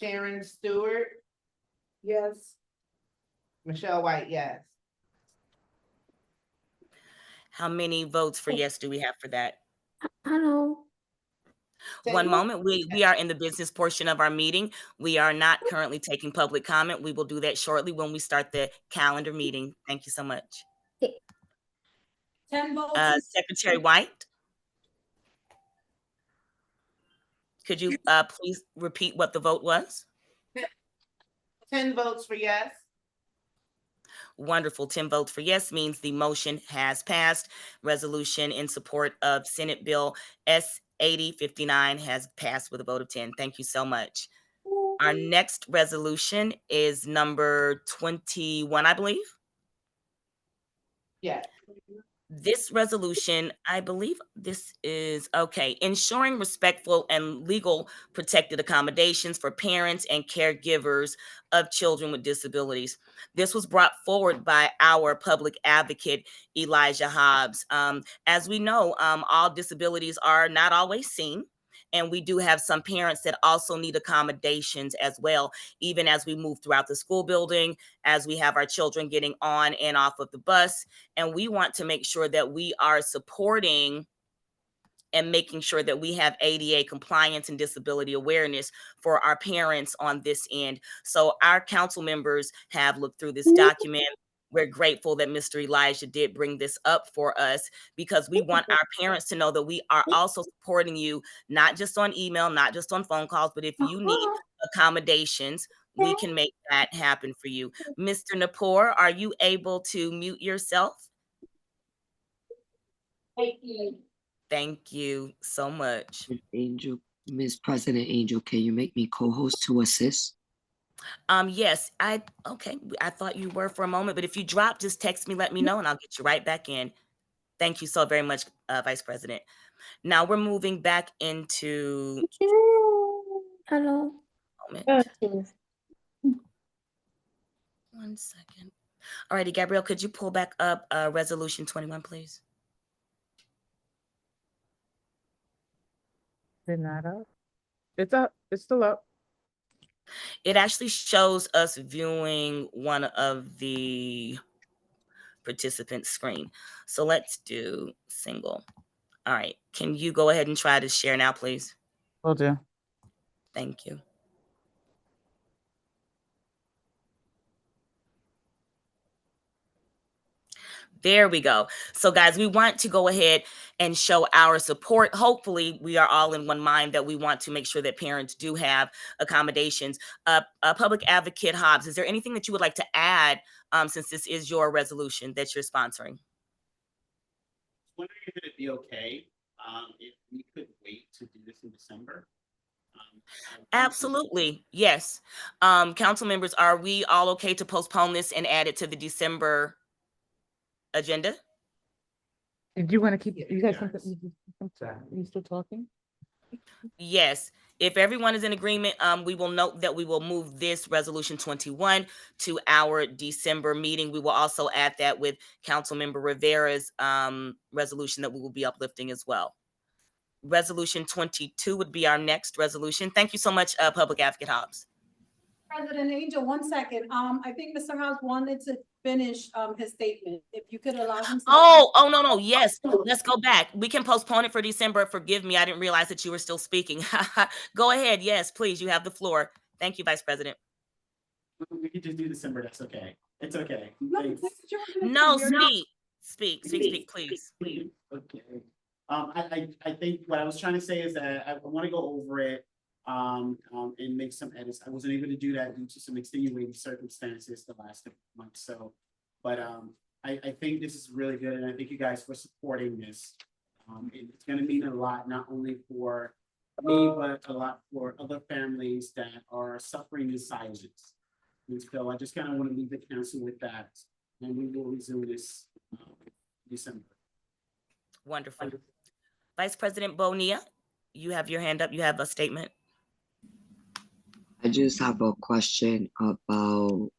Sharon Stewart, Yes. Michelle White, yes. How many votes for yes do we have for that? Hello. One moment. We are in the business portion of our meeting. We are not currently taking public comment. We will do that shortly when we start the calendar meeting. Thank you so much. 10 votes. Secretary White, could you please repeat what the vote was? 10 votes for yes. Wonderful. 10 votes for yes means the motion has passed. Resolution in support of Senate Bill S 8059 has passed with a vote of 10. Thank you so much. Our next resolution is number 21, I believe. Yes. This resolution, I believe this is okay. Ensuring respectful and legal protected accommodations for parents and caregivers of children with disabilities. This was brought forward by our public advocate, Elijah Hobbs. As we know, all disabilities are not always seen. And we do have some parents that also need accommodations as well, even as we move throughout the school building, as we have our children getting on and off of the bus. And we want to make sure that we are supporting and making sure that we have ADA compliance and disability awareness for our parents on this end. So our council members have looked through this document. We're grateful that Mr. Elijah did bring this up for us because we want our parents to know that we are also supporting you, not just on email, not just on phone calls, but if you need accommodations, we can make that happen for you. Mr. Napor, are you able to mute yourself? Thank you so much. Angel, Ms. President Angel, can you make me co-host to assist? Yes, okay. I thought you were for a moment, but if you drop, just text me, let me know, and I'll get you right back in. Thank you so very much, Vice President. Now we're moving back into. Hello. Moment. 1 second. All righty, Gabrielle, could you pull back up Resolution 21, please? They're not up. It's up. It's still up. It actually shows us viewing one of the participants' screen. So let's do single. All right. Can you go ahead and try to share now, please? Will do. Thank you. There we go. So guys, we want to go ahead and show our support. Hopefully we are all in one mind that we want to make sure that parents do have accommodations. Public Advocate Hobbs, is there anything that you would like to add since this is your resolution that you're sponsoring? Wondering if it'd be okay if we could wait to do this in December. Absolutely. Yes. Council members, are we all okay to postpone this and add it to the December agenda? Did you want to keep you guys? You still talking? Yes. If everyone is in agreement, we will note that we will move this resolution 21 to our December meeting. We will also add that with Councilmember Rivera's resolution that we will be uplifting as well. Resolution 22 would be our next resolution. Thank you so much, Public Advocate Hobbs. President Angel, 1 second. I think Mr. House wanted to finish his statement. If you could allow him to. Oh, no. Yes. Let's go back. We can postpone it for December. Forgive me. I didn't realize that you were still speaking. Go ahead. Yes, please. You have the floor. Thank you, Vice President. We could just do December. That's okay. It's okay. No, speak, please. Okay. I think what I was trying to say is that I want to go over it and make some edits. I wasn't able to do that due to some extenuating circumstances the last month. So, but I think this is really good, and I thank you guys for supporting this. It's going to mean a lot, not only for me, but a lot for other families that are suffering in silence. And so I just kind of want to leave the council with that, and we will resume this December. Wonderful. Vice President Bonilla, you have your hand up. You have a statement. I just have a question about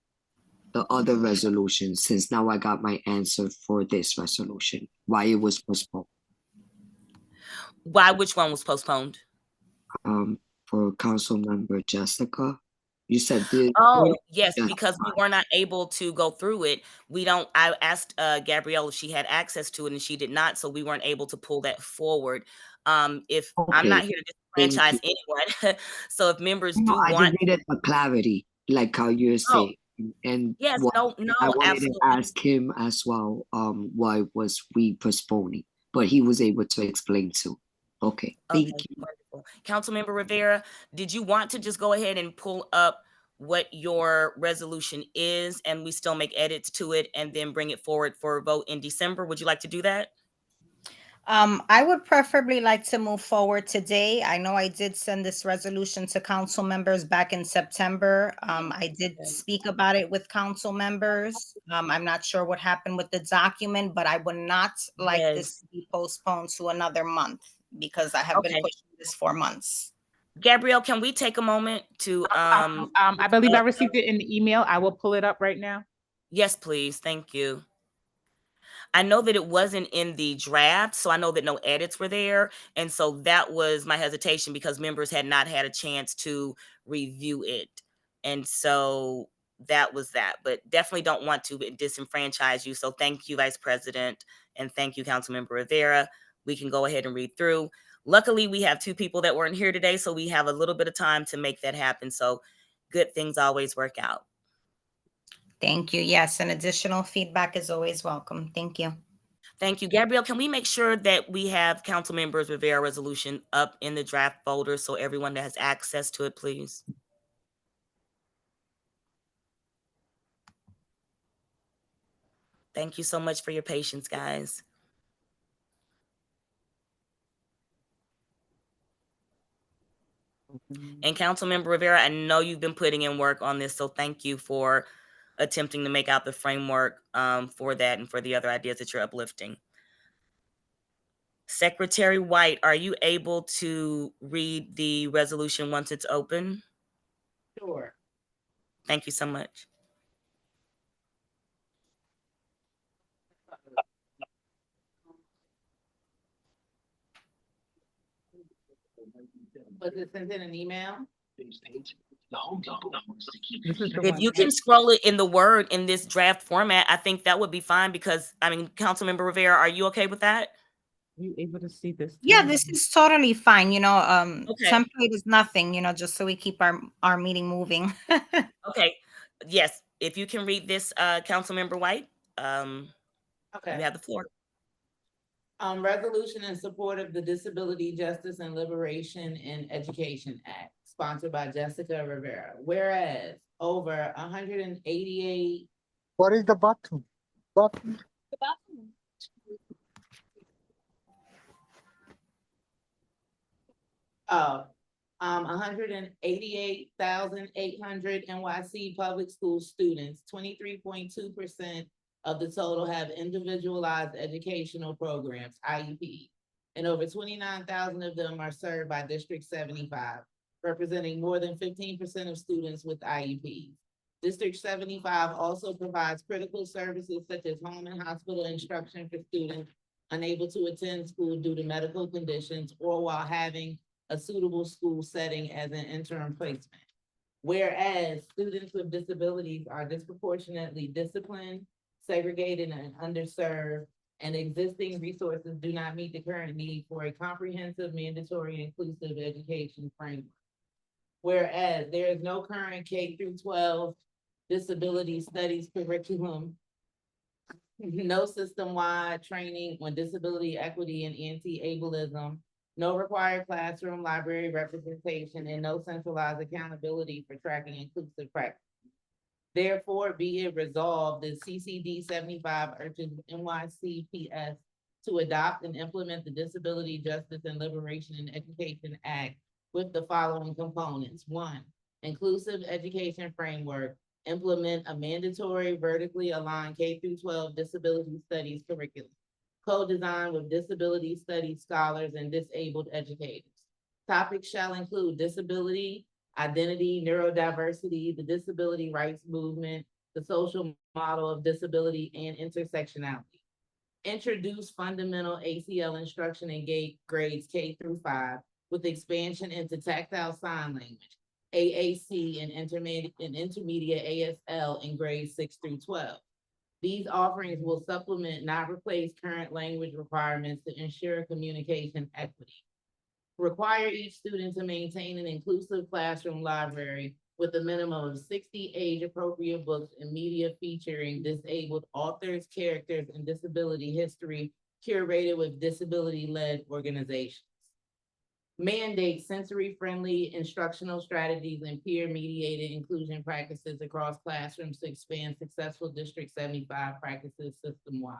the other resolution, since now I got my answer for this resolution, why it was postponed. Why? Which one was postponed? For Council Member Jessica, You said the. Oh, yes, Yeah. because we were not able to go through it. I asked Gabrielle if she had access to it and she did not, so we weren't able to pull that forward. If I'm not Okay, here to thank disenfranchise you. anyone, so if members No, do I just want, needed a clarity, like how you're oh, saying. And yes, what no, no, I wanted to absolutely. ask him as well, why was we postponing? But he was able to explain too. Okay, thank Okay, you. wonderful. Councilmember Rivera, did you want to just go ahead and pull up what your resolution is and we still make edits to it and then bring it forward for a vote in December? Would you like to do that? I would preferably like to move forward today. I know I did send this resolution to council members back in September. I did speak about it with council members. I'm not sure what happened with the document, but I would not like this Yes. to be postponed to another month because I have been Okay. pushing this for months. Gabrielle, can we take a moment to I believe I received it in the email. I will pull it up right now. yes, please. Thank you. I know that it wasn't in the draft, so I know that no edits were there. And so that was my hesitation because members had not had a chance to review it. And so that was that. But definitely don't want to disenfranchise you. So thank you, Vice President, and thank you, Councilmember Rivera. We can go ahead and read through. Luckily, we have two people that weren't here today, so we have a little bit of time to make that happen. So good things always work out. Thank you. Yes, and additional feedback is always welcome. Thank you. Thank you. Gabrielle, can we make sure that we have Council Members Rivera resolution up in the draft folder so everyone that has access to it, please? Thank you so much for your patience, guys. And Councilmember Rivera, I know you've been putting in work on this, so thank you for attempting to make out the framework for that and for the other ideas that you're uplifting. Secretary White, are you able to read the resolution once it's open? Sure. Thank you so much. Was it sent in an email? This is the If one. you can scroll it in the Word in this draft format, I think that would be fine because, I mean, Councilmember Rivera, are you okay with that? Are you able to see this? Yeah, this is totally fine. Okay. Template is nothing, just so we keep our meeting moving. Okay. Yes, if you can read this, Councilmember White, you Okay. have the floor. Resolution in support of the Disability Justice and Liberation in Education Act, sponsored by Jessica Rivera. Whereas over 188 What is the button? Button. of 188,800 NYC public school students, 23.2% of the total have individualized educational programs, IEP. And over 29,000 of them are served by District 75, representing more than 15% of students with IEPs. District 75 also provides critical services such as home and hospital instruction for students unable to attend school due to medical conditions or while having a suitable school setting as an interim placement. Whereas students with disabilities are disproportionately disciplined, segregated, and underserved, and existing resources do not meet the current need for a comprehensive, mandatory, inclusive education framework. Whereas there is no current K-12 disability studies curriculum, no system-wide training on disability equity and anti-ableism, no required classroom library representation, and no centralized accountability for tracking inclusive practice. Therefore, be it resolved that CCD 75 urges NYCPS to adopt and implement the Disability Justice and Liberation in Education Act with the following components. 1, inclusive education framework, implement a mandatory vertically aligned K-12 disability studies curriculum, co-designed with disability studies scholars and disabled educators. Topics shall include disability, identity, neurodiversity, the disability rights movement, the social model of disability, and intersectionality. Introduce fundamental ACL instruction in grades K-5 with expansion into tactile sign language. AAC, and intermediate ASL in grades 6 through 12. These offerings will supplement, not replace, current language requirements to ensure communication equity. Require each student to maintain an inclusive classroom library with a minimum of 60 age-appropriate books and media featuring disabled authors, characters, and disability history curated with disability-led organizations. Mandate sensory-friendly instructional strategies and peer-mediated inclusion practices across classrooms to expand successful District 75 practices system-wide.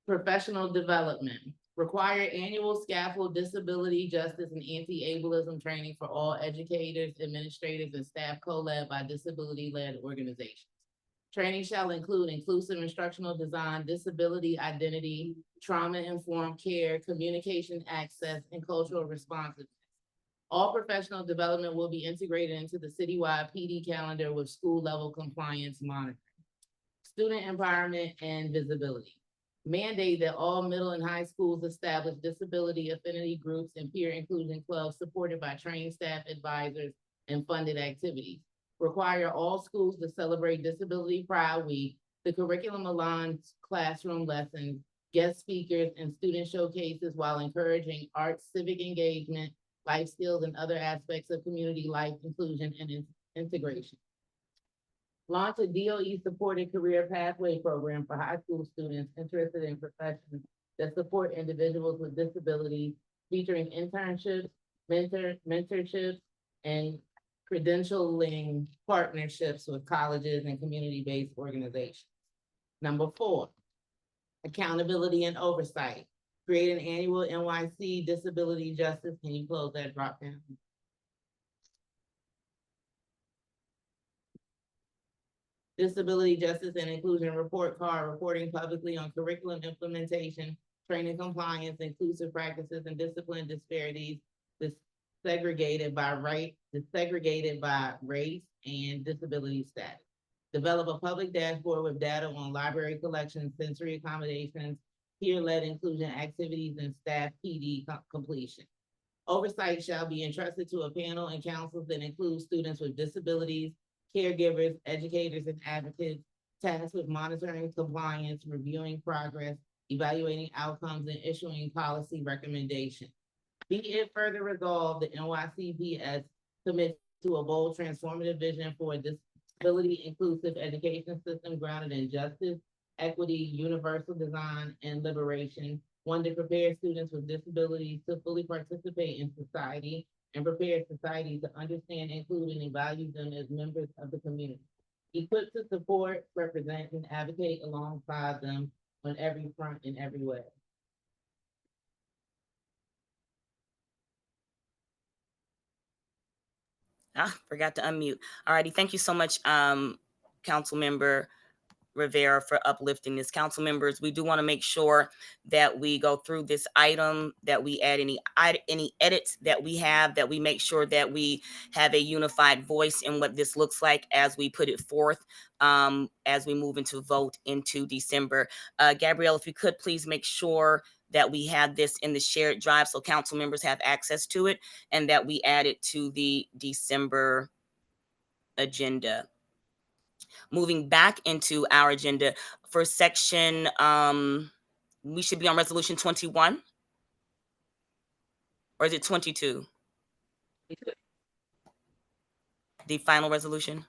Professional development. Require annual scaffold disability, justice, and anti-ableism training for all educators, administrators, and staff co-led by disability-led organizations. Training shall include inclusive instructional design, disability identity, trauma-informed care, communication access, and cultural responsiveness. All professional development will be integrated into the citywide PD calendar with school-level compliance monitoring. Student empowerment and visibility. Mandate that all middle and high schools establish disability affinity groups and peer inclusion clubs supported by trained staff, advisors, and funded activities. Require all schools to celebrate Disability Pride Week. The curriculum aligns classroom lessons, guest speakers, and student showcases while encouraging arts, civic engagement, life skills, and other aspects of community life, inclusion, and integration. Launch a DOE-supported career pathway program for high school students interested in professions that support individuals with disabilities, featuring internships, mentorships, and credentialing partnerships with colleges and community-based organizations. Number 4, accountability and oversight. Create an annual NYC Disability Justice. Can you close that drop down? Disability Justice and Inclusion Report Card, reporting publicly on curriculum implementation, training compliance, inclusive practices, and discipline disparities segregated by race and disability status. Develop a public dashboard with data on library collections, sensory accommodations, peer-led inclusion activities, and staff PD completion. Oversight shall be entrusted to a panel and councils that include students with disabilities, caregivers, educators, and advocates, tasked with monitoring compliance, reviewing progress, evaluating outcomes, and issuing policy recommendations. Be it further resolved, the NYCPS commits to a bold transformative vision for a disability inclusive education system grounded in justice, equity, universal design, and liberation, one that prepares students with disabilities to fully participate in society and prepare society to understand, include, and value them as members of the community. Equipped to support, represent, and advocate alongside them on every front in every way. Forgot to unmute. All righty, thank you so much, Councilmember Rivera, for uplifting this. Council members, we do want to make sure that we go through this item, that we add any edits that we have, that we make sure that we have a unified voice in what this looks like as we put it forth, as we move into vote into December. Gabrielle, if you could please make sure that we have this in the shared drive so council members have access to it, and that we add it to the December agenda. Moving back into our agenda for section, we should be on resolution 21, or is it 22? The final resolution?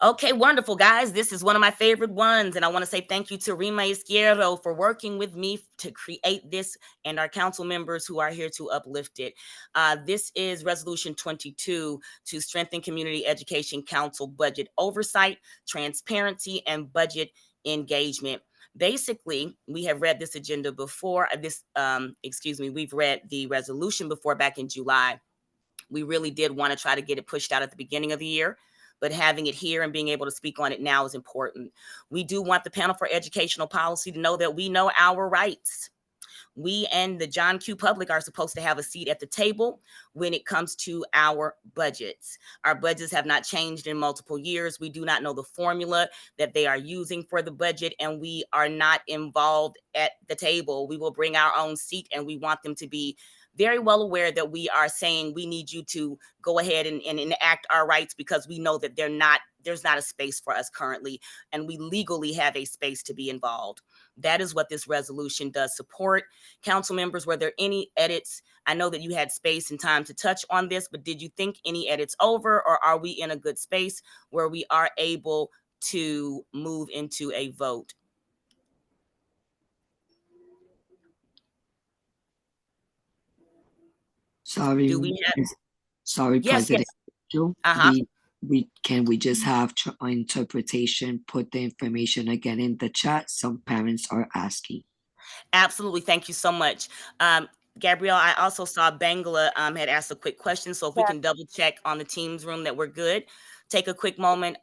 Okay, wonderful, guys. This is one of my favorite ones, and I want to say thank you to Rima Izquierdo for working with me to create this, and our council members who are here to uplift it. This is Resolution 22 to strengthen Community Education Council budget oversight, transparency, and budget engagement. Basically, we have read this agenda before. We've read the resolution before back in July. We really did want to try to get it pushed out at the beginning of the year, but having it here and being able to speak on it now is important. We do want the panel for educational policy to know that we know our rights. We and the John Q. Public are supposed to have a seat at the table when it comes to our budgets. Our budgets have not changed in multiple years. We do not know the formula that they are using for the budget, and we are not involved at the table. We will bring our own seat, and we want them to be very well aware that we are saying we need you to go ahead and enact our rights, because we know that there's not a space for us currently, and we legally have a space to be involved. That is what this resolution does support. Council members, were there any edits? I know that you had space and time to touch on this, but did you think any edits over, or are we in a good space where we are able to move into a vote? Sorry, Do we have? sorry, Yes, President. yes. Uh-huh. We just have interpretation, put the information again in the chat. Some parents are asking. Absolutely. Thank you so much. Gabrielle, I also saw Bangla had asked a quick question. So if we can double check on the Teams room that we're good. Take a quick moment.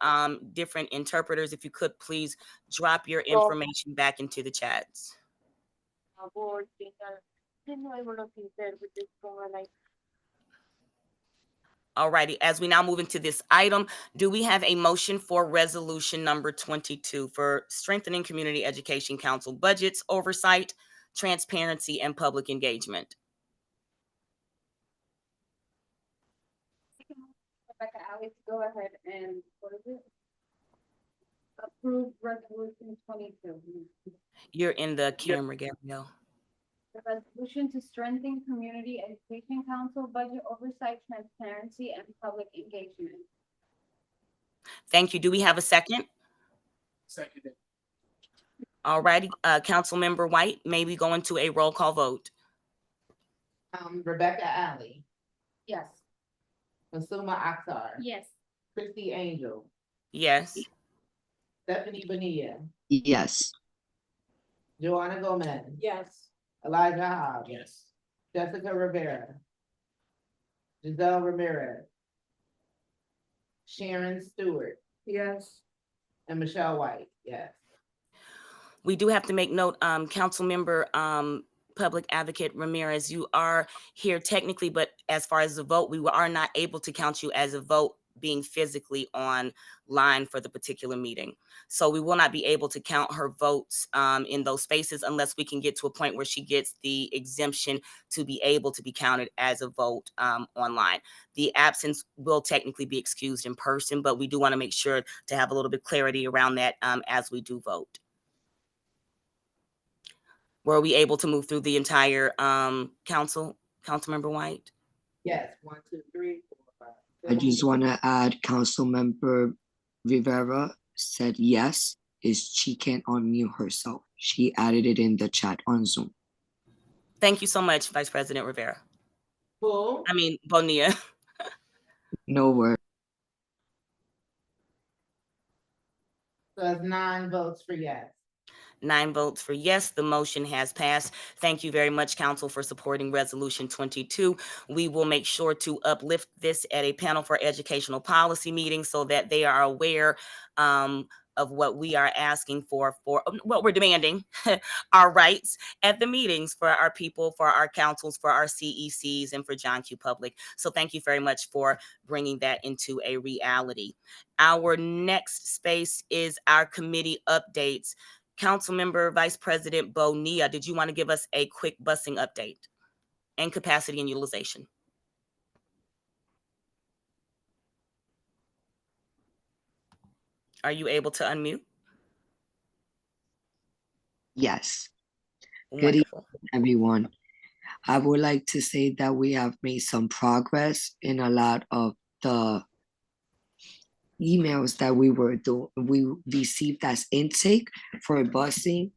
Different interpreters, if you could please drop your information back into the chats. Alrighty, as we now move into this item, do we have a motion for resolution number 22 for strengthening community education council budgets, oversight, transparency, and public engagement? Rebecca, Alex, go ahead and, what is it? Approve resolution 22. You're in the camera, Gabrielle. The resolution to strengthen community education council budget oversight, transparency, and public engagement. Thank you. Do we have a second? Seconded. All righty, Councilmember White, may we go into a roll call vote? Rebecca Alley, Yes. Masuma Akhtar, Yes. Christy Angel, Yes. Stephanie Bonilla, Yes. Joanna Gomez, Yes. Elijah Hobbs, Yes. Jessica Rivera, Giselle Ramirez, Sharon Stewart, Yes. and Michelle White, yes. We do have to make note, Councilmember, Public Advocate Ramirez, you are here technically, but as far as the vote, we are not able to count you as a vote being physically online for the particular meeting. So we will not be able to count her votes in those spaces unless we can get to a point where she gets the exemption to be able to be counted as a vote online. The absence will technically be excused in person, but we do want to make sure to have a little bit clarity around that as we do vote. Were we able to move through the entire Councilmember White? Yes, 1, 2, 3, 4, 5. I just want to add Councilmember Rivera said yes, she can't unmute herself. She added it in the chat on Zoom. Thank you so much, Vice President Rivera. Who? Bonilla. No word. So it's 9 votes for yes. 9 votes for yes, the motion has passed. Thank you very much, Council, for supporting Resolution 22. We will make sure to uplift this at a panel for educational policy meeting so that they are aware of what we are asking for what we're demanding, our rights at the meetings for our people, for our councils, for our CECs, and for John Q. Public. So thank you very much for bringing that into a reality. Our next space is our committee updates. Councilmember Vice President Bonilla, did you want to give us a quick busing update and capacity and utilization? Are you able to unmute? Yes. Good evening, Wonderful. everyone. I would like to say that we have made some progress in a lot of the emails that we received as intake for busing.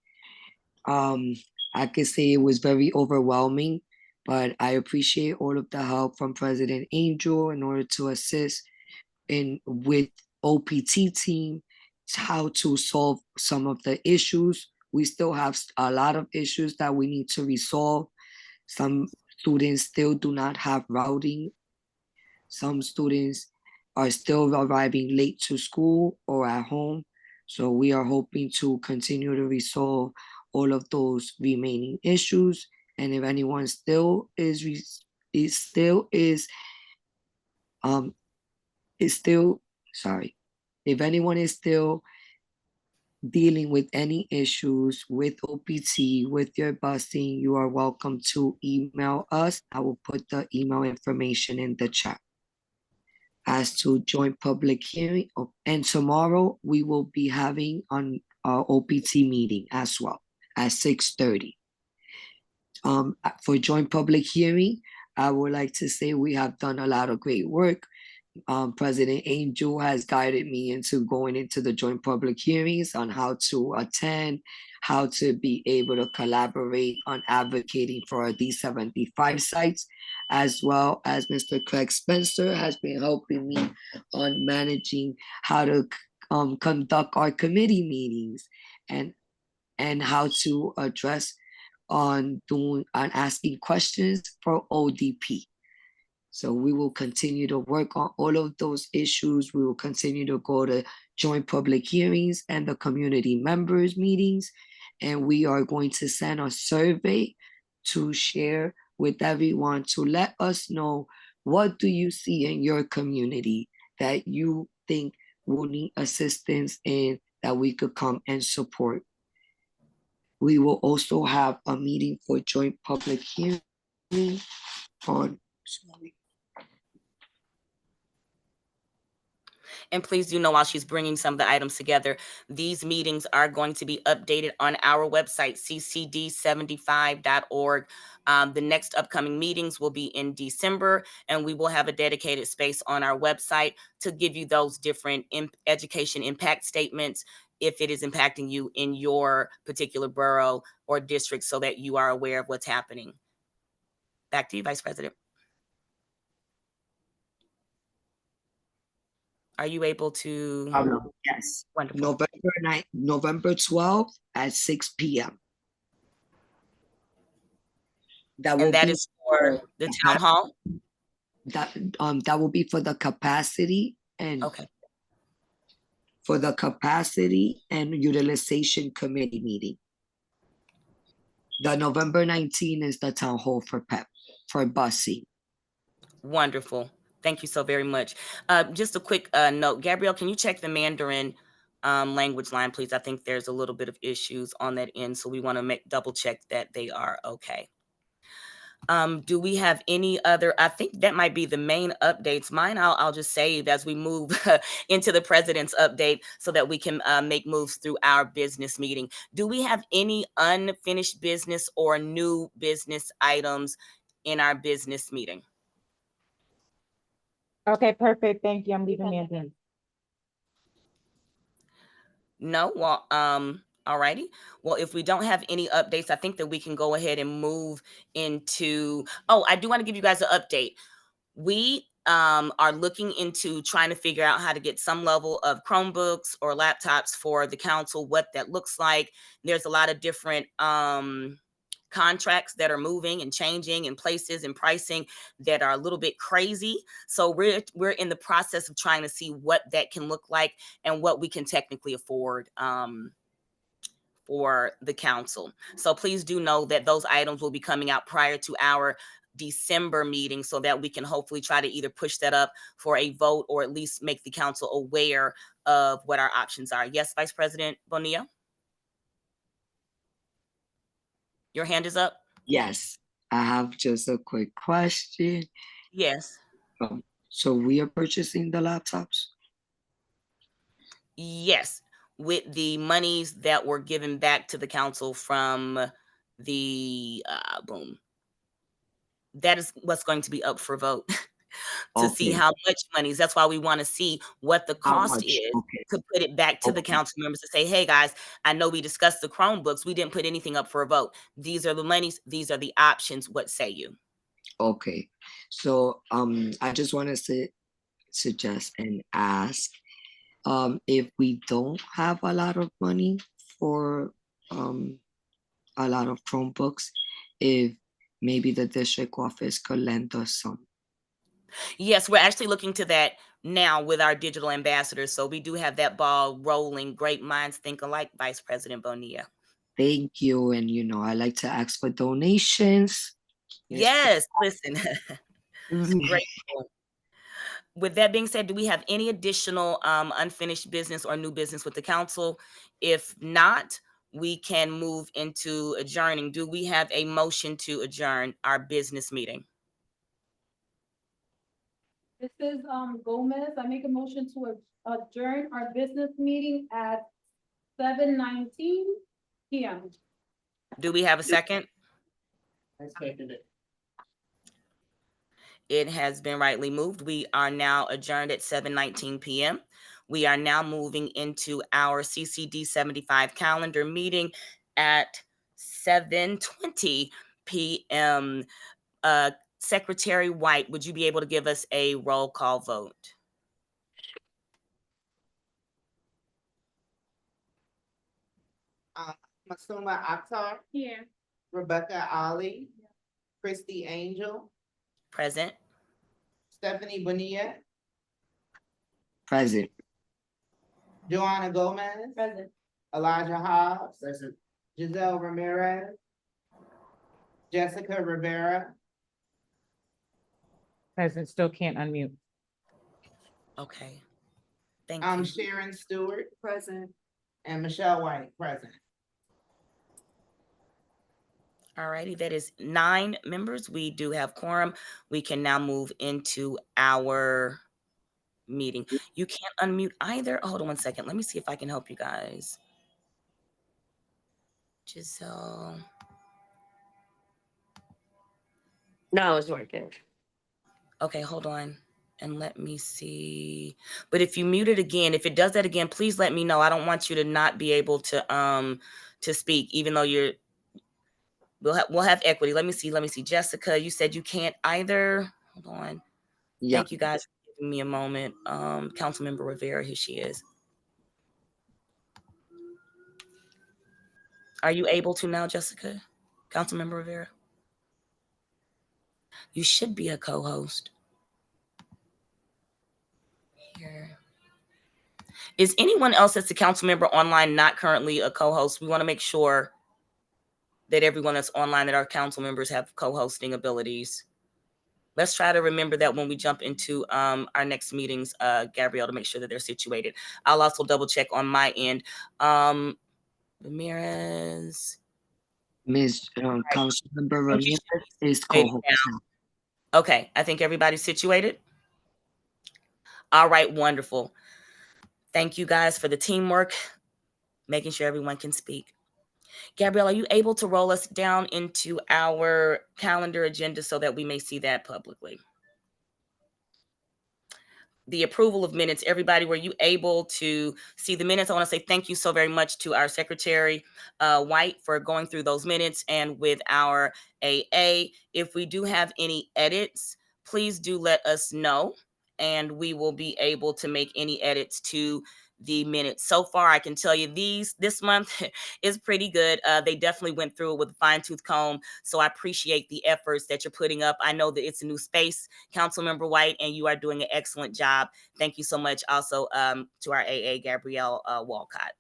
I could say it was very overwhelming, but I appreciate all of the help from President Angel in order to assist with OPT team how to solve some of the issues. We still have a lot of issues that we need to resolve. Some students still do not have routing. Some students are still arriving late to school or at home. So we are hoping to continue to resolve all of those remaining issues. And if anyone still sorry, if anyone is still dealing with any issues with OPT, with your busing, you are welcome to email us. I will put the email information in the chat. As to joint public hearing, and tomorrow we will be having on our OPT meeting as well at 6:30. For joint public hearing, I would like to say we have done a lot of great work. President Angel has guided me into going into the joint public hearings on how to attend, how to be able to collaborate on advocating for our D75 sites, as well as Mr. Craig Spencer has been helping me on managing how to conduct our committee meetings and how to address on asking questions for ODP. So we will continue to work on all of those issues. We will continue to go to joint public hearings and the community members meetings. And we are going to send a survey to share with everyone to let us know, what do you see in your community that you think will need assistance in, that we could come and support. We will also have a meeting for joint public hearing on, sorry. And please do know, while she's bringing some of the items together, these meetings are going to be updated on our website, ccd75.org. The next upcoming meetings will be in December, and we will have a dedicated space on our website to give you those different education impact statements if it is impacting you in your particular borough or district, so that you are aware of what's happening. Back to you, Vice President. Are you able to? Yes. Wonderful. November 12th at 6 p.m. That will And that be is for the town hall? That will be for the capacity and Okay. for the capacity and utilization committee meeting. The November 19 is the town hall for PEP, for busing. Wonderful. Thank you so very much. Just a quick note, Gabrielle, can you check the Mandarin language line, please? I think there's a little bit of issues on that end, so we want to double check that they are okay. Do we have any other? I think that might be the main updates. Mine, I'll just save as we move into the president's update so that we can make moves through our business meeting. Do we have any unfinished business or new business items in our business meeting? Okay, perfect. Thank you. I'm leaving Mandarin. No? Well, all righty. Well, if we don't have any updates, I think that we can go ahead and move into, oh, I do want to give you guys an update. We are looking into trying to figure out how to get some level of Chromebooks or laptops for the council, what that looks like. There's a lot of different contracts that are moving and changing in places and pricing that are a little bit crazy. So we're in the process of trying to see what that can look like and what we can technically afford for the council. So please do know that those items will be coming out prior to our December meeting, so that we can hopefully try to either push that up for a vote or at least make the council aware of what our options are. Yes, Vice President Bonilla? Your hand is up? Yes, I have just a quick question. Yes. So we are purchasing the laptops? Yes, with the monies that were given back to the council from the boom. That is what's going to be up for vote to see how much money. That's why we want to see what the cost is to put it back to the council members to say, hey guys, I know we discussed the Chromebooks. We didn't put anything up for a vote. These are the monies. These are the options. What say you? Okay. So I just want to suggest and ask, if we don't have a lot of money for a lot of Chromebooks, if maybe the district office could lend us some. Yes, we're actually looking to that now with our digital ambassadors. So we do have that ball rolling. Great minds think alike, Vice President Bonilla. Thank you. And I like to ask for donations. Yes, listen, Mhm. grateful. With that being said, do we have any additional unfinished business or new business with the council? If not, we can move into adjourning. Do we have a motion to adjourn our business meeting? This is, Gomez. I make a motion to adjourn our business meeting at 7:19 PM. Do we have a second? I second it. It has been rightly moved. We are now adjourned at 7:19 PM. We are now moving into our CCD 75 calendar meeting at 7:20 PM. Secretary White, would you be able to give us a roll call vote? Masuma Akhtar, Here. Rebecca Ali, Christy Angel, Present. Stephanie Bonilla, Present. Joanna Gomez, Present. Elijah Hobbs, Present. Giselle Ramirez, Jessica Rivera, President still can't unmute. Okay. Thank you. Sharon Stewart, Present. and Michelle White, present. All righty, that is 9 members. We do have quorum. We can now move into our meeting. You can't unmute either. Hold on one second. Let me see if I can help you guys. Giselle. No, it's working. Okay, hold on. And let me see. But if you mute it again, if it does that again, please let me know. I don't want you to not be able to speak, even though we'll have equity. Let me see. Jessica, you said you can't either. Hold on. Yeah. Thank you guys for giving me a moment. Councilmember Rivera, here she is. Are you able to now, Jessica? Councilmember Rivera? You should be a co-host. Here. Is anyone else that's a council member online not currently a co-host? We want to make sure that everyone that's online, that our council members have co-hosting abilities. Let's try to remember that when we jump into our next meetings, Gabrielle, to make sure that they're situated. I'll also double check on my end. Ramirez. Ms. Councilmember I think you Ramirez should is be situated co-host. now. Okay, I think everybody's situated. All right, wonderful. Thank you guys for the teamwork, making sure everyone can speak. Gabrielle, are you able to roll us down into our calendar agenda so that we may see that publicly? The approval of minutes, everybody, were you able to see the minutes? I want to say thank you so very much to our Secretary White for going through those minutes, and with our AA. If we do have any edits, please do let us know, and we will be able to make any edits to the minutes. So far, I can tell you this month is pretty good. They definitely went through it with a fine-tooth comb, so I appreciate the efforts that you're putting up. I know that it's a new space, Councilmember White, and you are doing an excellent job. Thank you so much also to our AA, Gabrielle Walcott.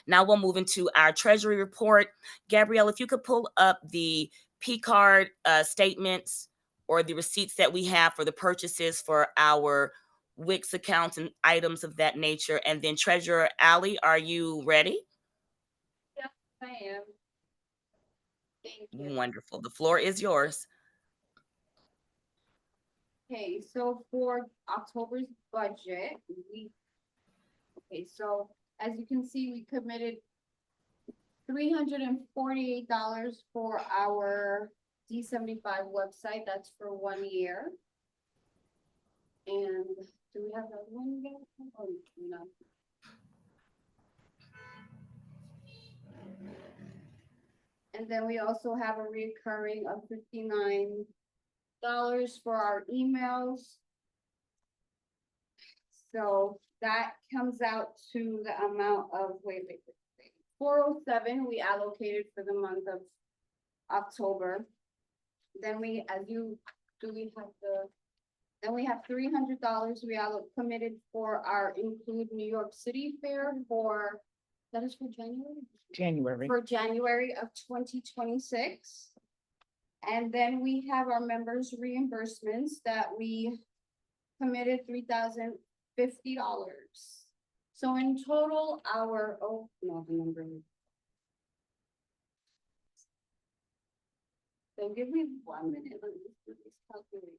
Now we'll move into our treasury report. Gabrielle, if you could pull up the P-card statements or the receipts that we have for the purchases for our Wix accounts and items of that nature. And then Treasurer Alley, are you ready? Yes, I am. Thank you. Wonderful. The floor is yours. Okay, so for October's budget, so as you can see, we committed $348 for our D75 website. That's for 1 year. And do we have that one again? Oh, no. And then we also have a recurring of $59 for our emails. So that comes out to the amount of, wait, 407 we allocated for the month of October. Then we have $300 we committed for our Include New York City Fair for That is for January? January. For January of 2026. And then we have our members reimbursements that we committed $3,050. So in total, our, oh, no, the number. So give me 1 minute, let me just do this calculation.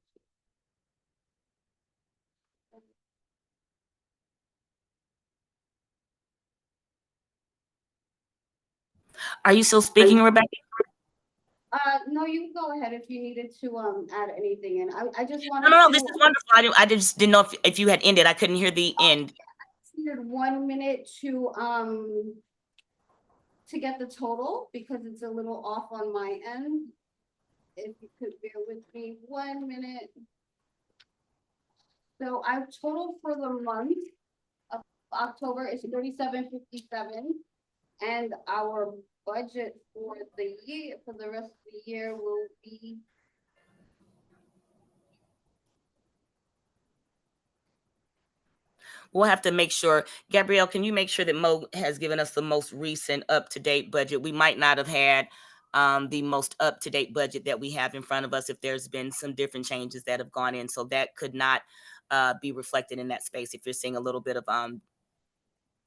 Are you still speaking, Rebecca? No, you can go ahead if you needed to, add anything in. I just No, wanted no, no, to. this is wonderful. I just didn't know if you had ended. I couldn't hear the end. Needed 1 minute to get the total because it's a little off on my end. If you could bear with me 1 minute. So our total for the month of October is 3757. And our budget for the year, for the rest of the year will be. We'll have to make sure. Gabrielle, can you make sure that Mo has given us the most recent up-to-date budget? We might not have had the most up-to-date budget that we have in front of us if there's been some different changes that have gone in. So that could not be reflected in that space if you're seeing a little bit of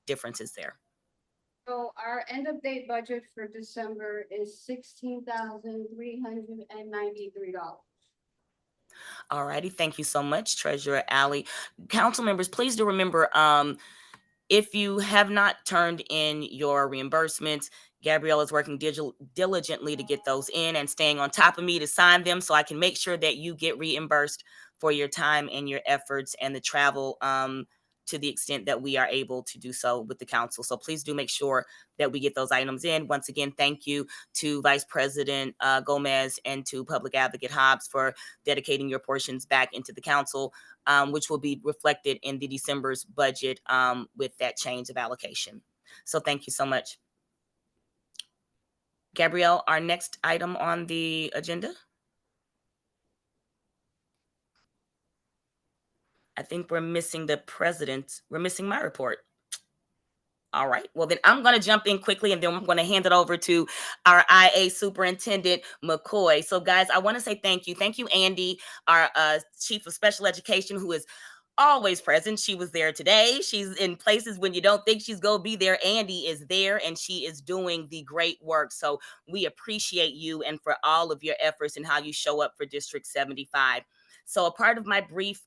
differences there. So our end of day budget for December is $16,393. All righty. Thank you so much, Treasurer Alley. Council members, please do remember, if you have not turned in your reimbursements, Gabrielle is working diligently to get those in and staying on top of me to sign them so I can make sure that you get reimbursed for your time and your efforts and the travel to the extent that we are able to do so with the council. So please do make sure that we get those items in. Once again, thank you to Vice President Gomez and to Public Advocate Hobbs for dedicating your portions back into the council, which will be reflected in the December's budget with that change of allocation. So thank you so much. Gabrielle, our next item on the agenda. I think we're missing the president. We're missing my report. All right. Well, then I'm going to jump in quickly and then I'm going to hand it over to our IA Superintendent McCoy. So guys, I want to say thank you. Thank you, Andy, our Chief of Special Education, who is always present. She was there today. She's in places when you don't think she's going to be there. Andy is there and she is doing the great work. So we appreciate you and for all of your efforts and how you show up for District 75. So a part of my brief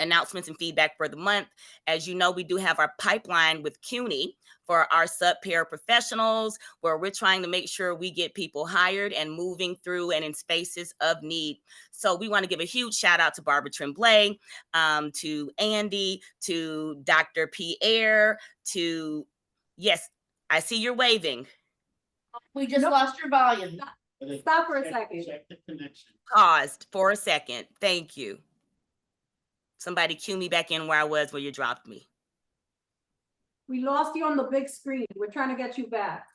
announcements and feedback for the month. As you know, we do have our pipeline with CUNY for our sub-paraprofessionals, where we're trying to make sure we get people hired and moving through and in spaces of need. So we want to give a huge shout out to Barbara Tremblay, to Andy, to Dr. Pierre, to, yes, I see you're waving. We just lost your volume. Stop for a second. Check the connection. Paused for a second. Thank you. Somebody cue me back in where I was where you dropped me. We lost you on the big screen. We're trying to get you back.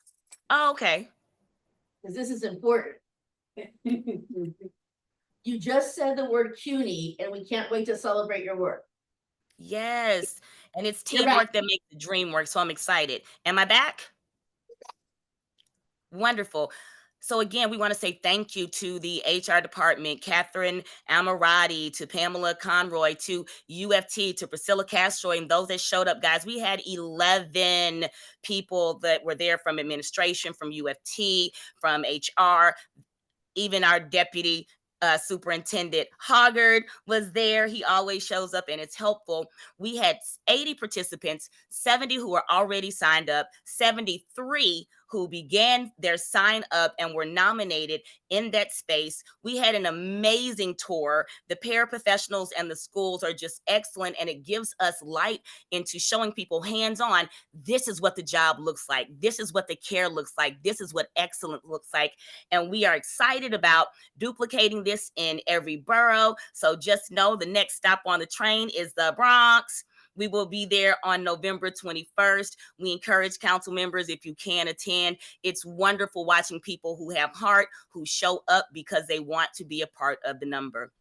Oh, okay. Because this is important. You just said the word CUNY and we can't wait to celebrate your work. Yes. And it's You're teamwork back. that makes the dream work. So I'm excited. Am I back? Wonderful. So again, we want to say thank you to the HR department, Catherine Amorati, to Pamela Conroy, to UFT, to Priscilla Castro, and those that showed up, guys. We had 11 people that were there from administration, from UFT, from HR, even our deputy superintendent Hoggard was there. He always shows up and it's helpful. We had 80 participants, 70 who were already signed up, 73 who began their sign up and were nominated in that space. We had an amazing tour. The paraprofessionals and the schools are just excellent, and it gives us light into showing people hands-on, this is what the job looks like. This is what the care looks like. This is what excellent looks like. And we are excited about duplicating this in every borough. So just know the next stop on the train is the Bronx. We will be there on November 21st. We encourage council members, if you can, attend. It's wonderful watching people who have heart, who show up because they want to be a part of the number.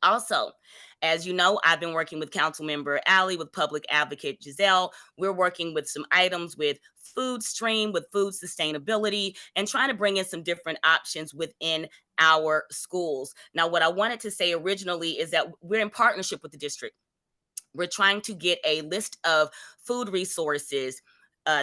Also, as you know, I've been working with Councilmember Alley, with Public Advocate Giselle. We're working with some items with food stream, with food sustainability, and trying to bring in some different options within our schools. Now, what I wanted to say originally is that we're in partnership with the district. We're trying to get a list of food resources,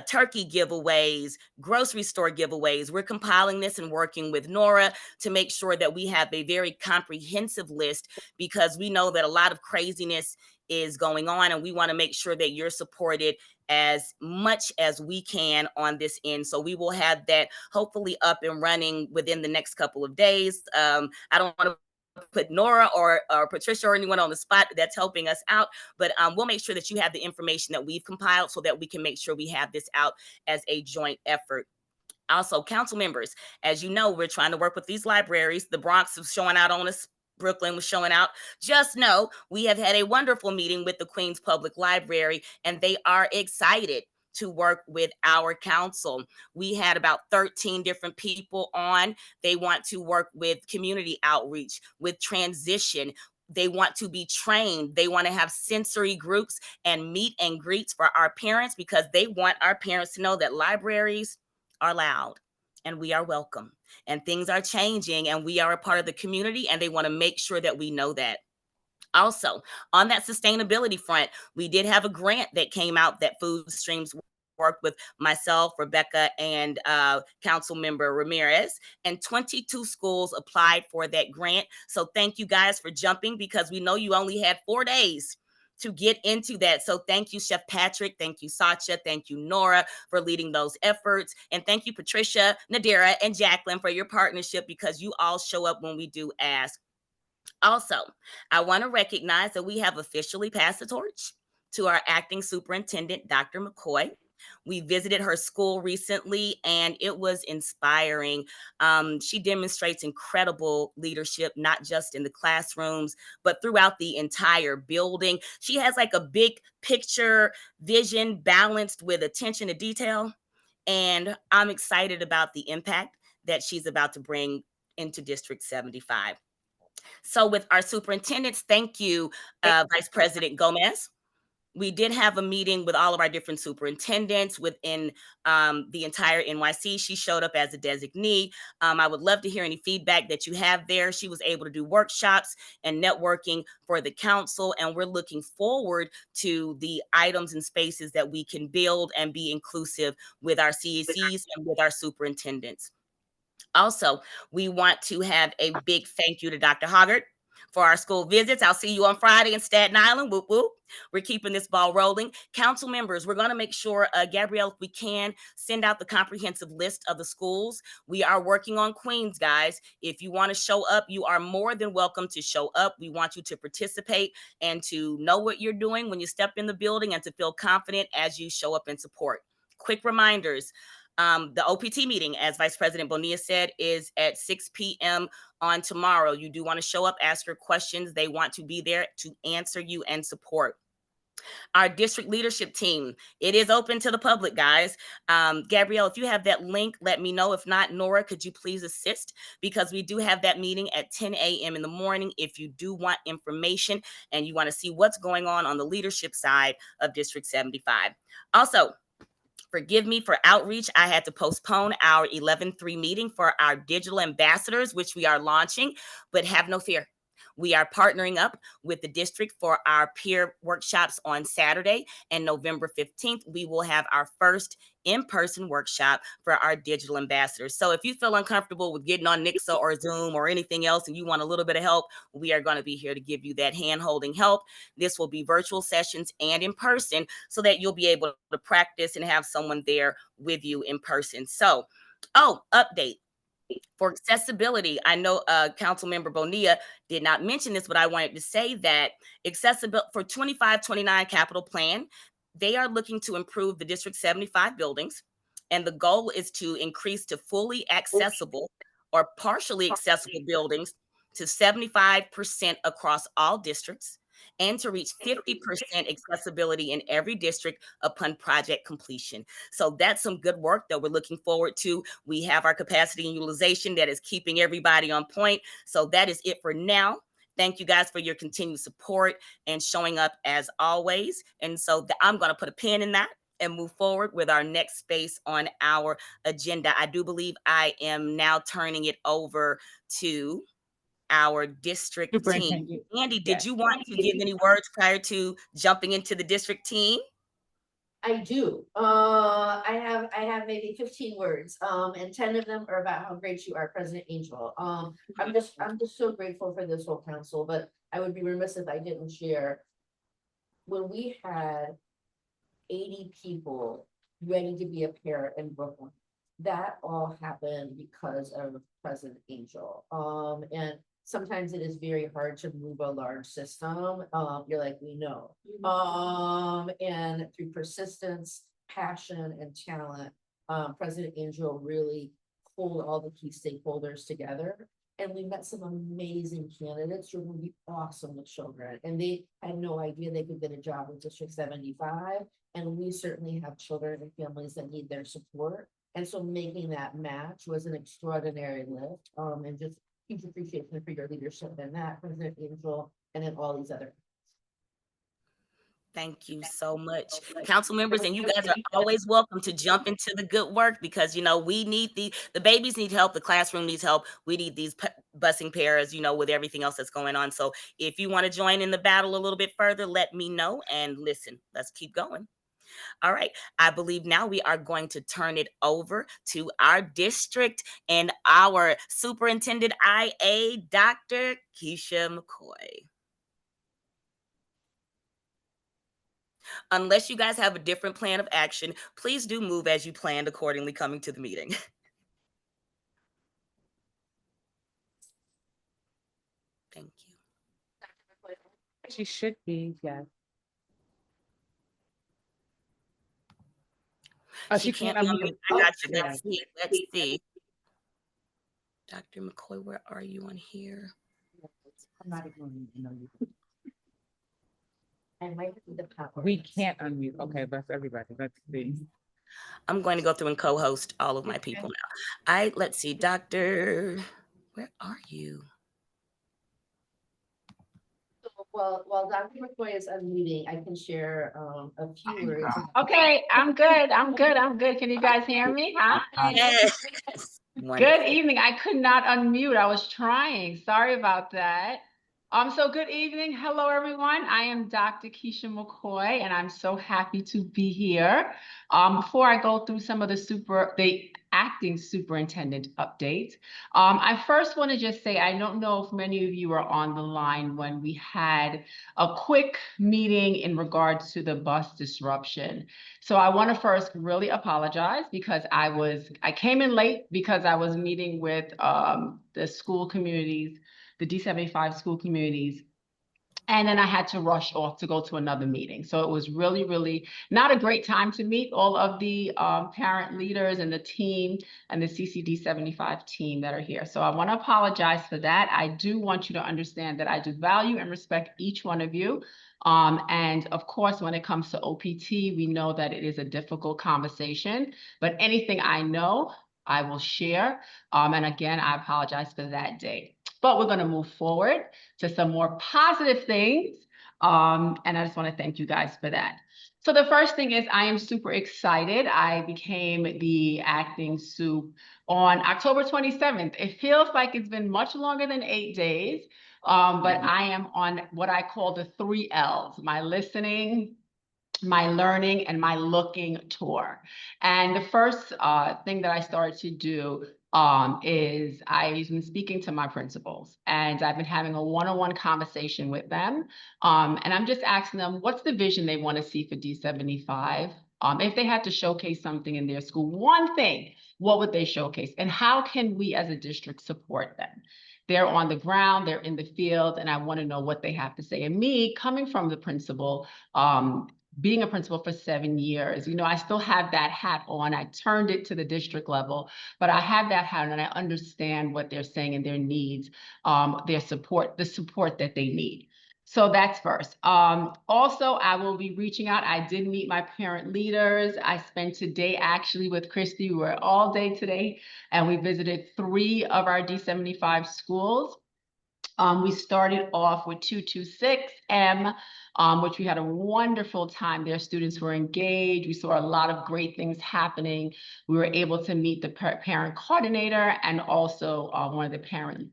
turkey giveaways, grocery store giveaways. We're compiling this and working with Nora to make sure that we have a very comprehensive list, because we know that a lot of craziness is going on, and we want to make sure that you're supported as much as we can on this end. So we will have that hopefully up and running within the next couple of days. I don't want to put Nora or Patricia or anyone on the spot that's helping us out, but we'll make sure that you have the information that we've compiled so that we can make sure we have this out as a joint effort. Also, council members, as you know, we're trying to work with these libraries. The Bronx is showing out on us. Brooklyn was showing out. Just know we have had a wonderful meeting with the Queens Public Library, and they are excited to work with our council. We had about 13 different people on. They want to work with community outreach, with transition. They want to be trained. They want to have sensory groups and meet and greets for our parents, because they want our parents to know that libraries are loud and we are welcome, and things are changing and we are a part of the community, and they want to make sure that we know that. Also, on that sustainability front, we did have a grant that came out that Food Streams worked with myself, Rebecca, and Council Member Ramirez, and 22 schools applied for that grant. So thank you guys for jumping, because we know you only had 4 days to get into that. So thank you, Chef Patrick. Thank you, Satya. Thank you, Nora, for leading those efforts. And thank you, Patricia, Nadira, and Jacqueline, for your partnership, because you all show up when we do ask. Also, I want to recognize that we have officially passed the torch to our acting superintendent, Dr. McCoy. We visited her school recently, and it was inspiring. She demonstrates incredible leadership, not just in the classrooms, but throughout the entire building. She has like a big picture vision balanced with attention to detail. And I'm excited about the impact that she's about to bring into District 75. So with our superintendents, thank you, Vice President Gomez. We did have a meeting with all of our different superintendents within the entire NYC. She showed up as a designee. I would love to hear any feedback that you have there. She was able to do workshops and networking for the council, and we're looking forward to the items and spaces that we can build and be inclusive with our CECs and with our superintendents. Also, we want to have a big thank you to Dr. Hoggart for our school visits. I'll see you on Friday in Staten Island. Whoop, whoop. We're keeping this ball rolling. Council members, we're going to make sure, Gabrielle, if we can, send out the comprehensive list of the schools. We are working on Queens, guys. If you want to show up, you are more than welcome to show up. We want you to participate and to know what you're doing when you step in the building, and to feel confident as you show up and support. Quick reminders. The OPT meeting, as Vice President Bonilla said, is at 6 p.m. on tomorrow. You do want to show up, ask your questions. They want to be there to answer you and support. Our district leadership team, it is open to the public, guys. Gabrielle, if you have that link, let me know. If not, Nora, could you please assist? Because we do have that meeting at 10 a.m. in the morning. If you do want information and you want to see what's going on the leadership side of District 75. Also, forgive me for outreach. I had to postpone our 11-3 meeting for our digital ambassadors, which we are launching, but have no fear. We are partnering up with the district for our peer workshops on Saturday, and November 15th, we will have our first in-person workshop for our digital ambassadors. So if you feel uncomfortable with getting on Nixa or Zoom or anything else, and you want a little bit of help, we are going to be here to give you that hand-holding help. This will be virtual sessions and in person, so that you'll be able to practice and have someone there with you in person. So, update. For accessibility, I know Councilmember Bonilla did not mention this, but I wanted to say that accessibility for 25-29 capital plan, they are looking to improve the District 75 buildings. And the goal is to increase to fully accessible or partially accessible buildings to 75% across all districts, and to reach 50% accessibility in every district upon project completion. So that's some good work that we're looking forward to. We have our capacity and utilization that is keeping everybody on point. So that is it for now. Thank you guys for your continued support and showing up as always. And so I'm going to put a pin in that and move forward with our next space on our agenda. I do believe I am now turning it over to our district team. Superintendent. Andy, did Yes. you want to give any words prior to jumping into the district team? I do. I have maybe 15 words, and 10 of them are about how great you are, President Angel. I'm just so grateful for this whole council, but I would be remiss if I didn't share. When we had 80 people ready to be a parent in Brooklyn, that all happened because of President Angel. And sometimes it is very hard to move a large system. You're like, we know. And through persistence, passion, and talent, President Angel really pulled all the key stakeholders together. And we met some amazing candidates who are going to be awesome with children. And they had no idea they could get a job in District 75. And we certainly have children and families that need their support. And so making that match was an extraordinary lift. And just huge appreciation for your leadership in that, President Angel, and in all these other. Thank you so much, council members, and you guys are always welcome to jump into the good work because, you know, we need the babies need help, the classroom needs help. We need these busing pairs, you know, with everything else that's going on. So if you want to join in the battle a little bit further, let me know. And listen, let's keep going. All right, I believe now we are going to turn it over to our district and our superintendent IA, Dr. Keisha McCoy. Unless you guys have a different plan of action, please do move as you planned accordingly coming to the meeting. Thank you. She should be, yes. Oh, She can't unmute. I got you. Let's see. Let's see. Dr. McCoy, where are you on here? I'm not ignoring you. I might be the power. We can't unmute. Okay, that's everybody. Let's see. I'm going to go through and co-host all of my people now. Let's see, Dr. Where are you? While Dr. McCoy is unmuting, I can share a few words. Okay, I'm good. Can you guys hear me? Huh? Yes. Good evening. I could not unmute. I was trying. Sorry about that. So good evening. Hello, everyone. I am Dr. Keisha McCoy, and I'm so happy to be here. Before I go through some of the acting superintendent updates, I first want to just say, I don't know if many of you were on the line when we had a quick meeting in regards to the bus disruption. So I want to first really apologize because I came in late because I was meeting with the school communities, the D75 school communities. And then I had to rush off to go to another meeting. So it was really, really not a great time to meet all of the parent leaders and the team and the CCD 75 team that are here. So I want to apologize for that. I do want you to understand that I do value and respect each one of you. And of course, when it comes to OPT, we know that it is a difficult conversation, but anything I know, I will share. And again, I apologize for that day. But we're going to move forward to some more positive things. And I just want to thank you guys for that. So the first thing is I am super excited. I became the acting soup on October 27th. It feels like it's been much longer than 8 days, but I am on what I call the 3 Ls, my listening, my learning, and my looking tour. And the first thing that I started to do is I've been speaking to my principals, and I've been having a one-on-one conversation with them. And I'm just asking them, what's the vision they want to see for D75? If they had to showcase something in their school, one thing, what would they showcase? And how can we as a district support them? They're on the ground, they're in the field, and I want to know what they have to say. And me, coming from the principal, being a principal for 7 years, you know, I still have that hat on. I turned it to the district level, but I have that hat on and I understand what they're saying and their needs, their support, the support that they need. So that's first. Also, I will be reaching out. I did meet my parent leaders. I spent today actually with Christy. We were all day today and we visited 3 of our D75 schools. We started off with 226M, which we had a wonderful time there. Students were engaged. We saw a lot of great things happening. We were able to meet the parent coordinator and also one of the parent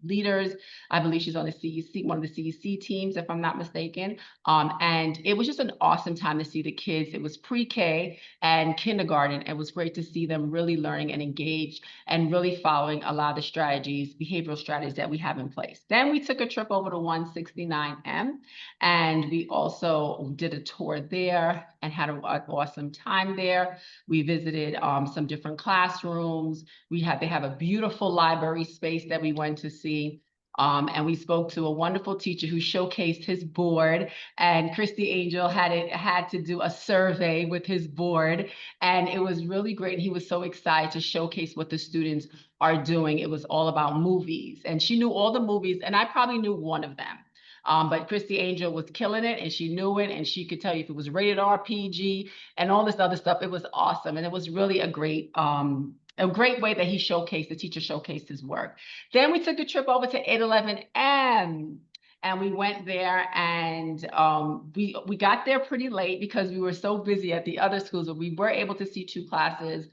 leaders. I believe she's on the CEC, one of the CEC teams, if I'm not mistaken. And it was just an awesome time to see the kids. It was pre-K and kindergarten. It was great to see them really learning and engaged and really following a lot of the strategies, behavioral strategies that we have in place. Then we took a trip over to 169M, and we also did a tour there and had an awesome time there. We visited some different classrooms. They have a beautiful library space that we went to see. And we spoke to a wonderful teacher who showcased his board, and Christy Angel had to do a survey with his board, and it was really great. He was so excited to showcase what the students are doing. It was all about movies, and she knew all the movies, and I probably knew one of them. But Christy Angel was killing it, and she knew it, and she could tell you if it was rated R, PG, and all this other stuff. It was awesome, and it was really a great way that the teacher showcased his work. Then we took a trip over to 811M, and we went there, and we got there pretty late because we were so busy at the other schools, but we were able to see 2 classes.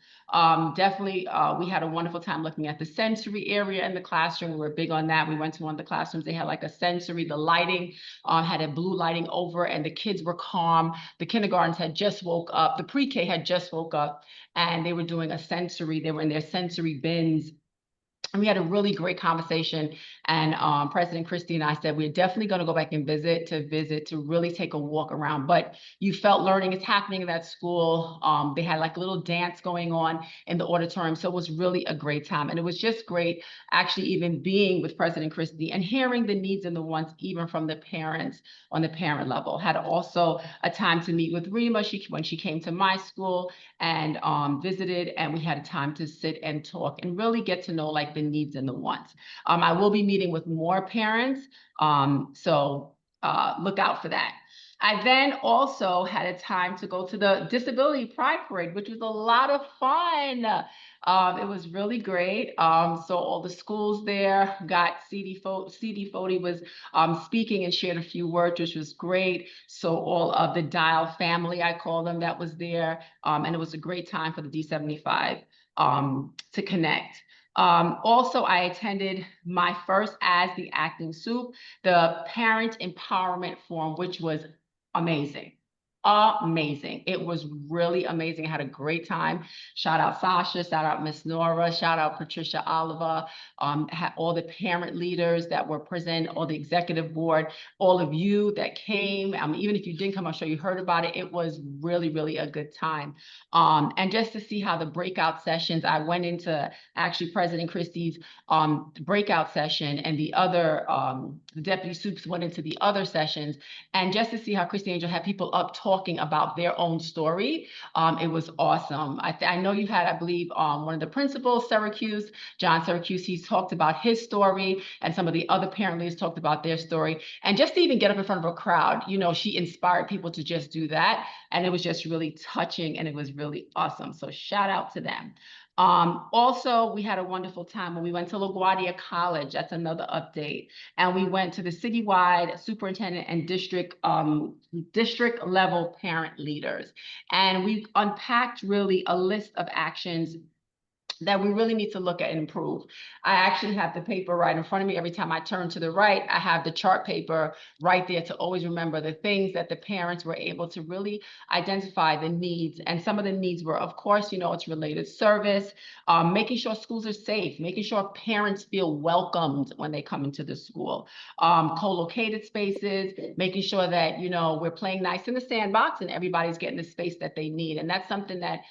Definitely, we had a wonderful time looking at the sensory area in the classroom. We were big on that. We went to one of the classrooms. They had like a sensory, the lighting had a blue lighting over, and the kids were calm. The kindergartens had just woke up. The pre-K had just woke up, and they were doing a sensory. They were in their sensory bins. And we had a really great conversation, and President Christie and I said, we're definitely going to go back and visit to really take a walk around. But you felt learning is happening in that school. They had like a little dance going on in the auditorium. So it was really a great time. And it was just great actually even being with President Christie and hearing the needs and the wants even from the parents on the parent level. Had also a time to meet with Rima when she came to my school and visited, and we had a time to sit and talk and really get to know like the needs and the wants. I will be meeting with more parents, so look out for that. I then also had a time to go to the Disability Pride Parade, which was a lot of fun. It was really great. So all the schools there got CD Fody was speaking and shared a few words, which was great. So all of the Dial family, I call them, that was there. And it was a great time for the D75 to connect. Also, I attended my first as the acting soup, the Parent Empowerment Forum, which was amazing. Amazing. It was really amazing. I had a great time. Shout out Sasha, shout out Miss Nora, shout out Patricia Oliver, had all the parent leaders that were present, all the executive board, all of you that came. Even if you didn't come, I'm sure you heard about it. It was really, really a good time. And just to see how the breakout sessions, I went into actually President Christie's breakout session, and the other, the deputy soups went into the other sessions, and just to see how Christy Angel had people up talking about their own story, it was awesome. I know you had, I believe, one of the principals, John Syracuse, he's talked about his story, and some of the other parent leaders talked about their story. And just to even get up in front of a crowd, you know, she inspired people to just do that. And it was just really touching, and it was really awesome. So shout out to them. Also, we had a wonderful time when we went to LaGuardia College. That's another update. And we went to the citywide superintendent and district level parent leaders. And we unpacked really a list of actions that we really need to look at and improve. I actually have the paper right in front of me. Every time I turn to the right, I have the chart paper right there to always remember the things that the parents were able to really identify the needs. And some of the needs were, of course, you know, it's related service, making sure schools are safe, making sure parents feel welcomed when they come into the school, co-located spaces, making sure that, you know, we're playing nice in the sandbox and everybody's getting the space that they need. And that's something that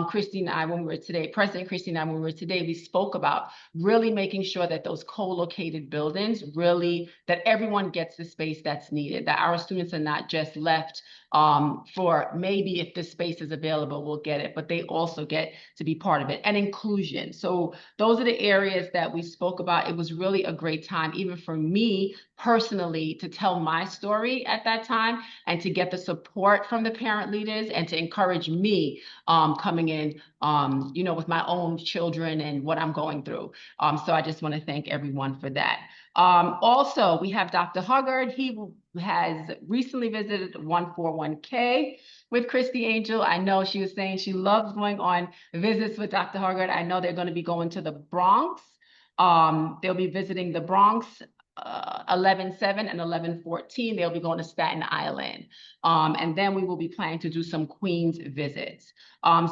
Christy and I, when we were today, President Christy and I, when we were today, we spoke about really making sure that those co-located buildings really, that everyone gets the space that's needed, that our students are not just left for maybe if this space is available, we'll get it, but they also get to be part of it, and inclusion. So those are the areas that we spoke about. It was really a great time, even for me, personally to tell my story at that time and to get the support from the parent leaders and to encourage me coming in, with my own children and what I'm going through. So I just want to thank everyone for that. Also, we have Dr. Huggard. He has recently visited 141K with Christy Angel. I know she was saying she loves going on visits with Dr. Huggard. I know they're going to be going to the Bronx. They'll be visiting the Bronx 11/7 and 11/14. They'll be going to Staten Island. And then we will be planning to do some Queens visits.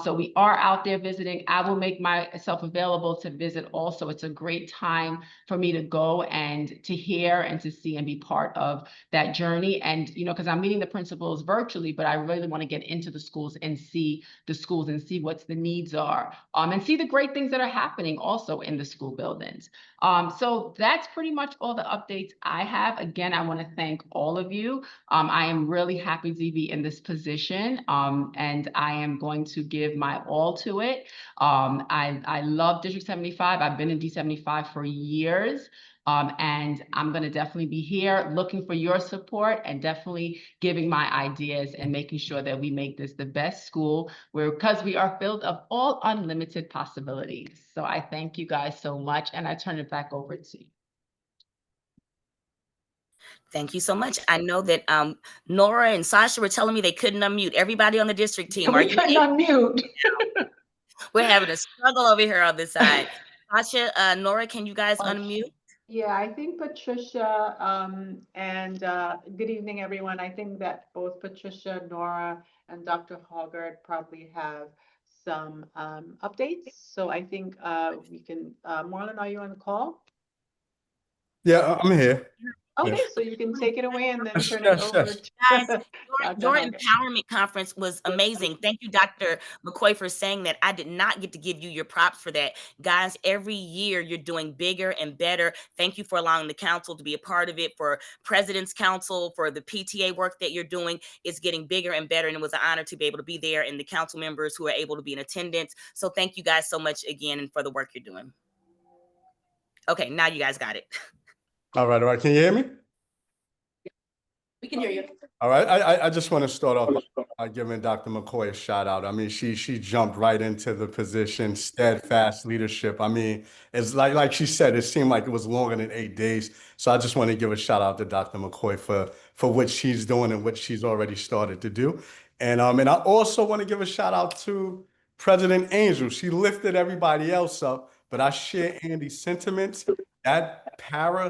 So we are out there visiting. I will make myself available to visit also. It's a great time for me to go and to hear and to see and be part of that journey. And, because I'm meeting the principals virtually, but I really want to get into the schools and see the schools and see what the needs are, and see the great things that are happening also in the school buildings. So that's pretty much all the updates I have. Again, I want to thank all of you. I am really happy to be in this position, and I am going to give my all to it. I love District 75. I've been in D75 for years. And I'm going to definitely be here looking for your support and definitely giving my ideas and making sure that we make this the best school because we are filled of all unlimited possibilities. So I thank you guys so much, and I turn it back over to you. Thank you so much. I know that Nora and Sasha were telling me they couldn't unmute. Everybody on the district team, are you couldn't unmute? We're having a struggle over here on this side. Sasha, Nora, can you guys unmute? Yeah, I think Patricia, and good evening, everyone. I think that both Patricia, Nora, and Dr. Hoggard probably have some updates. So I think we can, Marlon, are you on the call? Yeah, I'm here. Okay, Yes. so you can take it away and then Yes, turn yes, it over yes. to Guys, Dr. your Hoggard. empowerment conference was amazing. Thank you, Dr. McCoy, for saying that. I did not get to give you your props for that. Guys, every year you're doing bigger and better. Thank you for allowing the council to be a part of it, for President's Council, for the PTA work that you're doing. It's getting bigger and better, and it was an honor to be able to be there, and the council members who are able to be in attendance. So thank you guys so much again and for the work you're doing. Okay, now you guys got it. All right, all right. Can you hear me? We can hear you. All right. I just want to start off by giving Dr. McCoy a shout out. I mean, she jumped right into the position, steadfast leadership. I mean, it's like she said, it seemed like it was longer than 8 days. So I just want to give a shout out to Dr. McCoy for what she's doing and what she's already started to do. And I also want to give a shout out to President Angel. She lifted everybody else up, but I share Andy's sentiments. That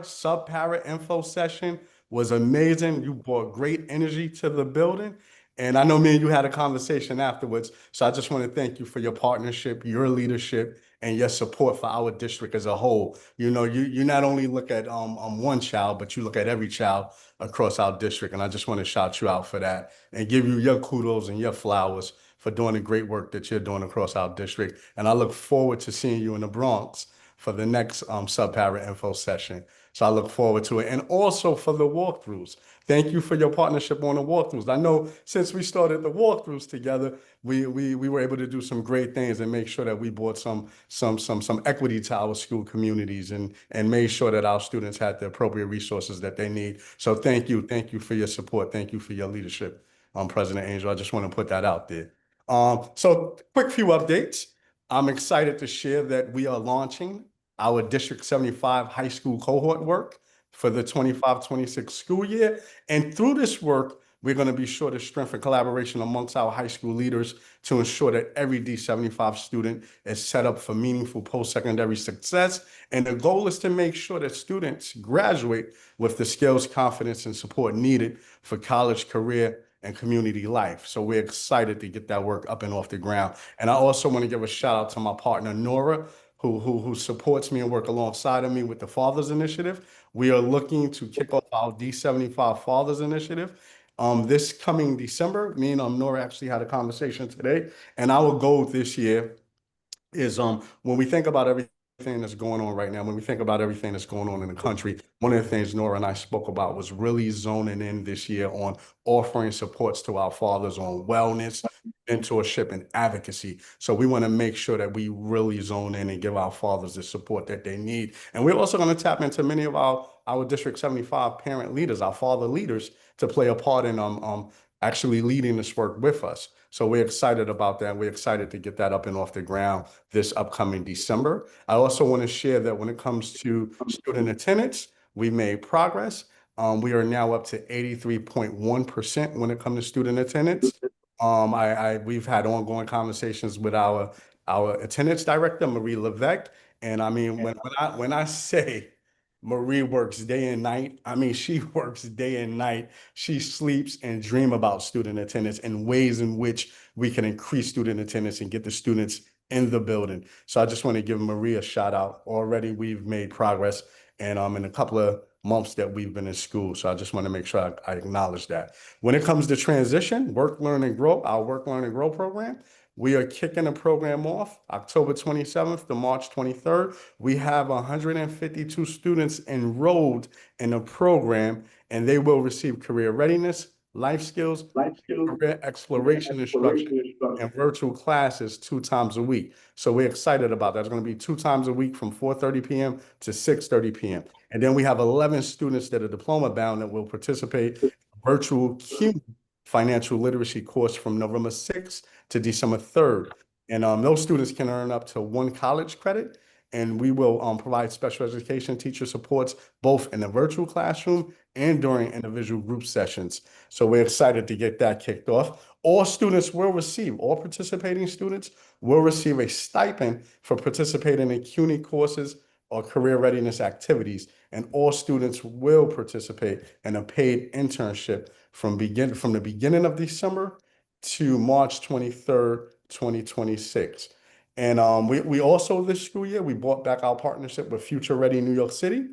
sub-para info session was amazing. You brought great energy to the building. And I know me and you had a conversation afterwards. So I just want to thank you for your partnership, your leadership, and your support for our district as a whole. You not only look at one child, but you look at every child across our district. And I just want to shout you out for that and give you your kudos and your flowers for doing the great work that you're doing across our district. And I look forward to seeing you in the Bronx for the next sub-para info session. So I look forward to it. And also for the walkthroughs. Thank you for your partnership on the walkthroughs. I know since we started the walkthroughs together, we were able to do some great things and make sure that we brought some equity to our school communities and made sure that our students had the appropriate resources that they need. So thank you for your support. Thank you for your leadership, President Angel. I just want to put that out there. So quick few updates. I'm excited to share that we are launching our District 75 high school cohort work for the 25-26 school year. And through this work, we're going to be sure to strengthen collaboration amongst our high school leaders to ensure that every D75 student is set up for meaningful post-secondary success. And the goal is to make sure that students graduate with the skills, confidence, and support needed for college, career, and community life. So we're excited to get that work up and off the ground. And I also want to give a shout out to my partner, Nora, who supports me and work alongside of me with the Fathers Initiative. We are looking to kick off our D75 Fathers Initiative. This coming December, me and Nora actually had a conversation today, and our goal this year is when we think about everything that's going on right now, when we think about everything that's going on in the country, one of the things Nora and I spoke about was really zoning in this year on offering supports to our fathers on wellness, mentorship, and advocacy. So we want to make sure that we really zone in and give our fathers the support that they need. And we're also going to tap into many of our District 75 parent leaders, our father leaders, to play a part in actually leading this work with us. So we're excited about that. We're excited to get that up and off the ground this upcoming December. I also want to share that when it comes to student attendance, we made progress. We are now up to 83.1% when it comes to student attendance. We've had ongoing conversations with our attendance director, Marie Levesque. And I mean, when I say Marie works day and night, I mean, she works day and night. She sleeps and dream about student attendance and ways in which we can increase student attendance and get the students in the building. So I just want to give Marie a shout out. Already we've made progress and in a couple of months that we've been in school. So I just want to make sure I acknowledge that. When it comes to transition, work, learn, and grow, our work, learn, and grow program, we are kicking the program off October 27th to March 23rd. We have 152 students enrolled in the program, and they will receive career readiness, life skills, career exploration instruction, and virtual classes 2 times a week. So we're excited about that. It's going to be 2 times a week from 4:30 p.m. to 6:30 p.m. And then we have 11 students that are diploma bound that will participate in virtual CUNY financial literacy course from November 6th to December 3rd. And those students can earn up to 1 college credit. And we will provide special education teacher supports both in the virtual classroom and during individual group sessions. So we're excited to get that kicked off. All participating students will receive a stipend for participating in CUNY courses or career readiness activities. And all students will participate in a paid internship from the beginning of December to March 23rd, 2026. And we also this school year, we brought back our partnership with Future Ready New York City.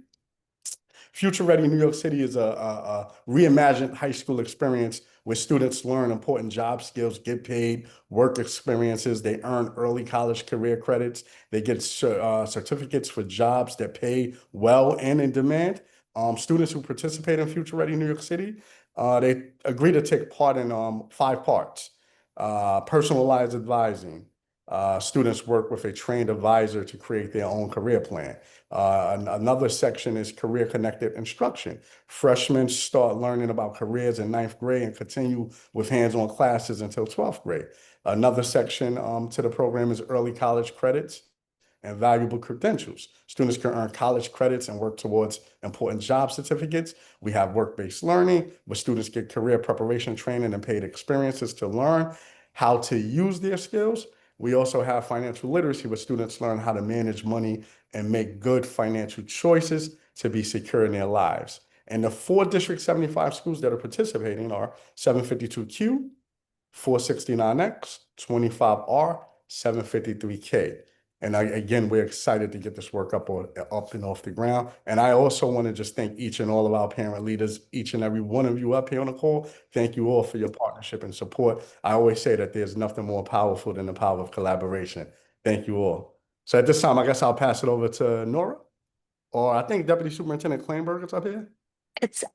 Future Ready New York City is a reimagined high school experience where students learn important job skills, get paid, work experiences. They earn early college career credits. They get certificates for jobs that pay well and in demand. Students who participate in Future Ready New York City, they agree to take part in 5 parts. Personalized advising. Students work with a trained advisor to create their own career plan. Another section is career connected instruction. Freshmen start learning about careers in 9th grade and continue with hands-on classes until 12th grade. Another section to the program is early college credits and valuable credentials. Students can earn college credits and work towards important job certificates. We have work-based learning, where students get career preparation training and paid experiences to learn how to use their skills. We also have financial literacy, where students learn how to manage money and make good financial choices to be secure in their lives. And the 4 District 75 schools that are participating are 752Q, 469X, 25R, 753K. And again, we're excited to get this work up and off the ground. And I also want to just thank each and all of our parent leaders, each and every one of you up here on the call. Thank you all for your partnership and support. I always say that there's nothing more powerful than the power of collaboration. Thank you all. So at this time, I guess I'll pass it over to Nora, or I think Deputy Superintendent Kleinberg is up here.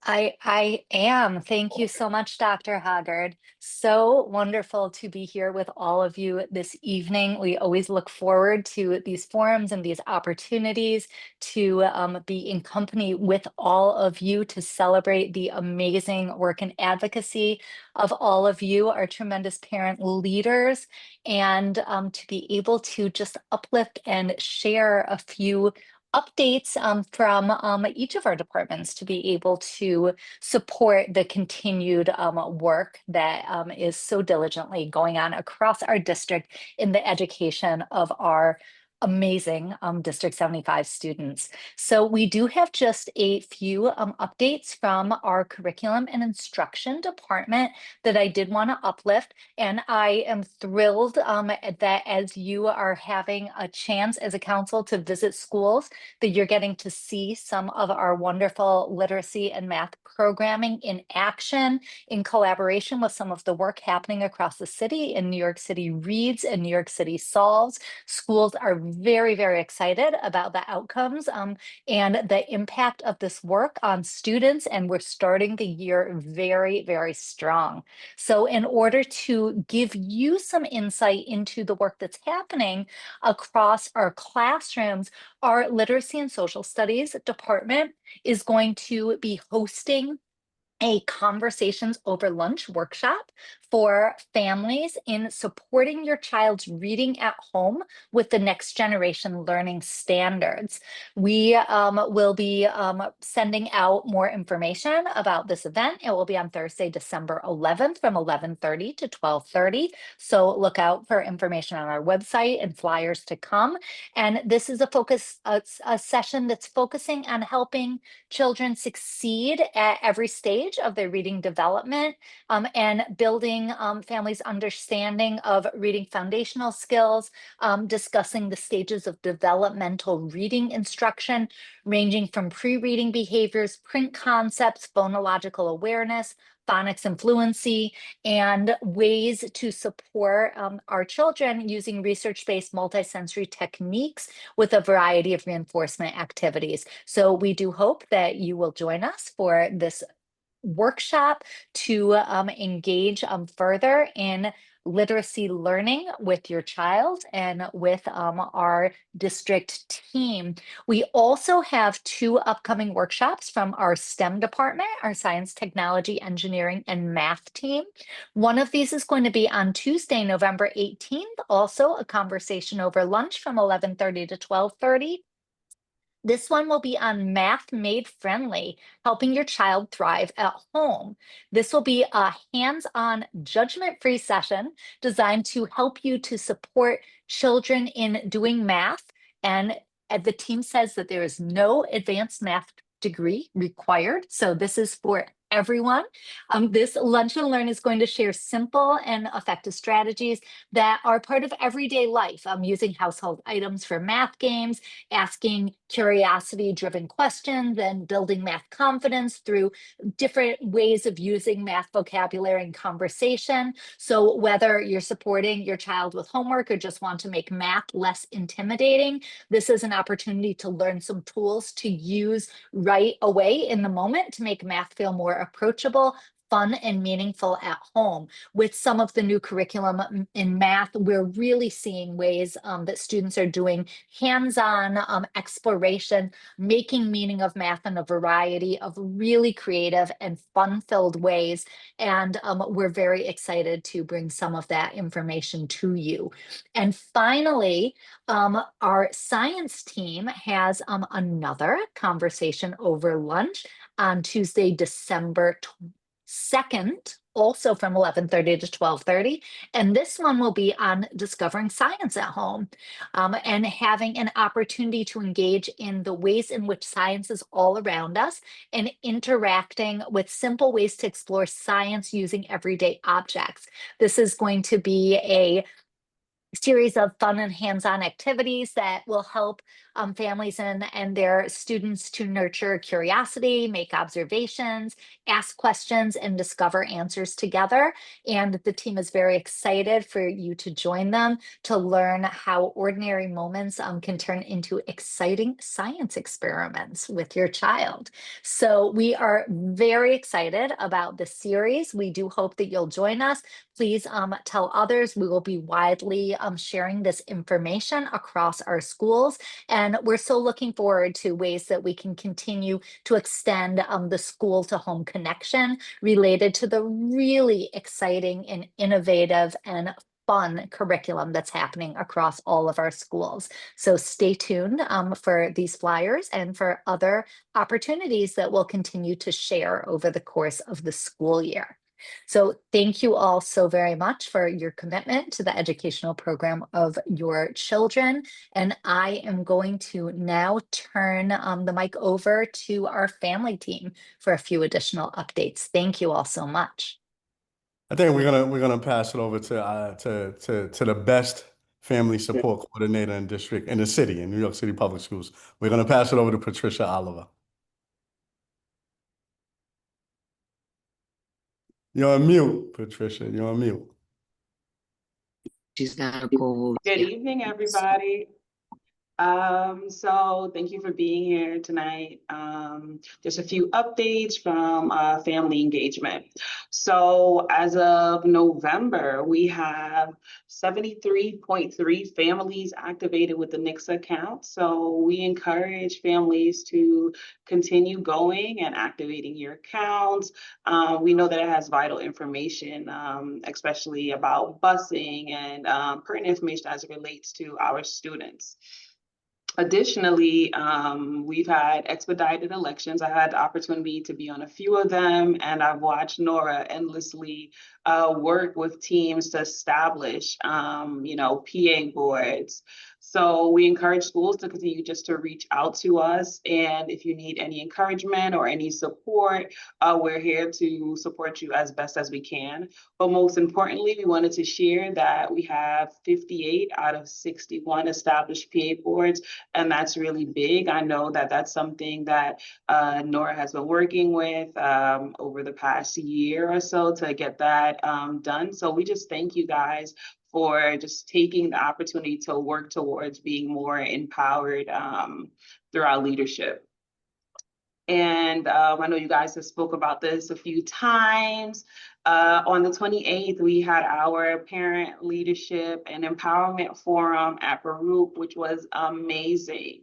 I am. Thank you so much, Dr. Hoggard. So wonderful to be here with all of you this evening. We always look forward to these forums and these opportunities to be in company with all of you to celebrate the amazing work and advocacy of all of you, our tremendous parent leaders, and to be able to just uplift and share a few updates from each of our departments to be able to support the continued work that is so diligently going on across our district in the education of our amazing District 75 students. So we do have just a few updates from our curriculum and instruction department that I did want to uplift. And I am thrilled that as you are having a chance as a council to visit schools, that you're getting to see some of our wonderful literacy and math programming in action, in collaboration with some of the work happening across the city in New York City Reads and New York City Solves. Schools are very, very excited about the outcomes and the impact of this work on students. And we're starting the year very, very strong. So in order to give you some insight into the work that's happening across our classrooms, our Literacy and Social Studies department is going to be hosting a conversations over lunch workshop for families in supporting your child's reading at home with the next generation learning standards. We will be sending out more information about this event. It will be on Thursday, December 11th from 11:30 to 12:30. So look out for information on our website and flyers to come. And this is a session that's focusing on helping children succeed at every stage of their reading development and building families' understanding of reading foundational skills, discussing the stages of developmental reading instruction, ranging from pre-reading behaviors, print concepts, phonological awareness, phonics and fluency, and ways to support our children using research-based multisensory techniques with a variety of reinforcement activities. So we do hope that you will join us for this workshop to engage further in literacy learning with your child and with our district team. We also have 2 upcoming workshops from our STEM department, our science, technology, engineering, and math team. One of these is going to be on Tuesday, November 18th, also a conversation over lunch from 11:30 to 12:30. This one will be on Math Made Friendly, helping your child thrive at home. This will be a hands-on, judgment-free session designed to help you to support children in doing math. And the team says that there is no advanced math degree required. So this is for everyone. This Lunch and Learn is going to share simple and effective strategies that are part of everyday life, using household items for math games, asking curiosity-driven questions, and building math confidence through different ways of using math vocabulary and conversation. So whether you're supporting your child with homework or just want to make math less intimidating, this is an opportunity to learn some tools to use right away in the moment to make math feel more approachable, fun, and meaningful at home. With some of the new curriculum in math, we're really seeing ways that students are doing hands-on exploration, making meaning of math in a variety of really creative and fun-filled ways. And we're very excited to bring some of that information to you. And finally, our science team has another conversation over lunch on Tuesday, December 2nd, also from 11:30 to 12:30. And this one will be on discovering science at home and having an opportunity to engage in the ways in which science is all around us and interacting with simple ways to explore science using everyday objects. This is going to be a series of fun and hands-on activities that will help families and their students to nurture curiosity, make observations, ask questions, and discover answers together. And the team is very excited for you to join them to learn how ordinary moments can turn into exciting science experiments with your child. So we are very excited about this series. We do hope that you'll join us. Please tell others. We will be widely sharing this information across our schools. And we're so looking forward to ways that we can continue to extend the school to home connection related to the really exciting and innovative and fun curriculum that's happening across all of our schools. So stay tuned for these flyers and for other opportunities that we'll continue to share over the course of the school year. So thank you all so very much for your commitment to the educational program of your children. And I am going to now turn the mic over to our family team for a few additional updates. Thank you all so much. I think we're gonna pass it over to the best family support coordinator in the city, in New York City Public Schools. We're gonna pass it over to Patricia Oliver. You're on mute, Patricia. You're on mute. She's not a co-host. Good yet. evening, everybody. So thank you for being here tonight. Just a few updates from family engagement. So as of November, we have 73.3 families activated with the Nixa account. So we encourage families to continue going and activating your accounts. We know that it has vital information, especially about busing and pertinent information as it relates to our students. Additionally, we've had expedited elections. I had the opportunity to be on a few of them, and I've watched Nora endlessly work with teams to establish, PA boards. So we encourage schools to continue just to reach out to us. And if you need any encouragement or any support, we're here to support you as best as we can. But most importantly, we wanted to share that we have 58 out of 61 established PA boards, and that's really big. I know that that's something that Nora has been working with over the past year or so to get that done. So we just thank you guys for just taking the opportunity to work towards being more empowered through our leadership. And I know you guys have spoke about this a few times. On the 28th, we had our Parent Leadership and Empowerment Forum at Baruch, which was amazing.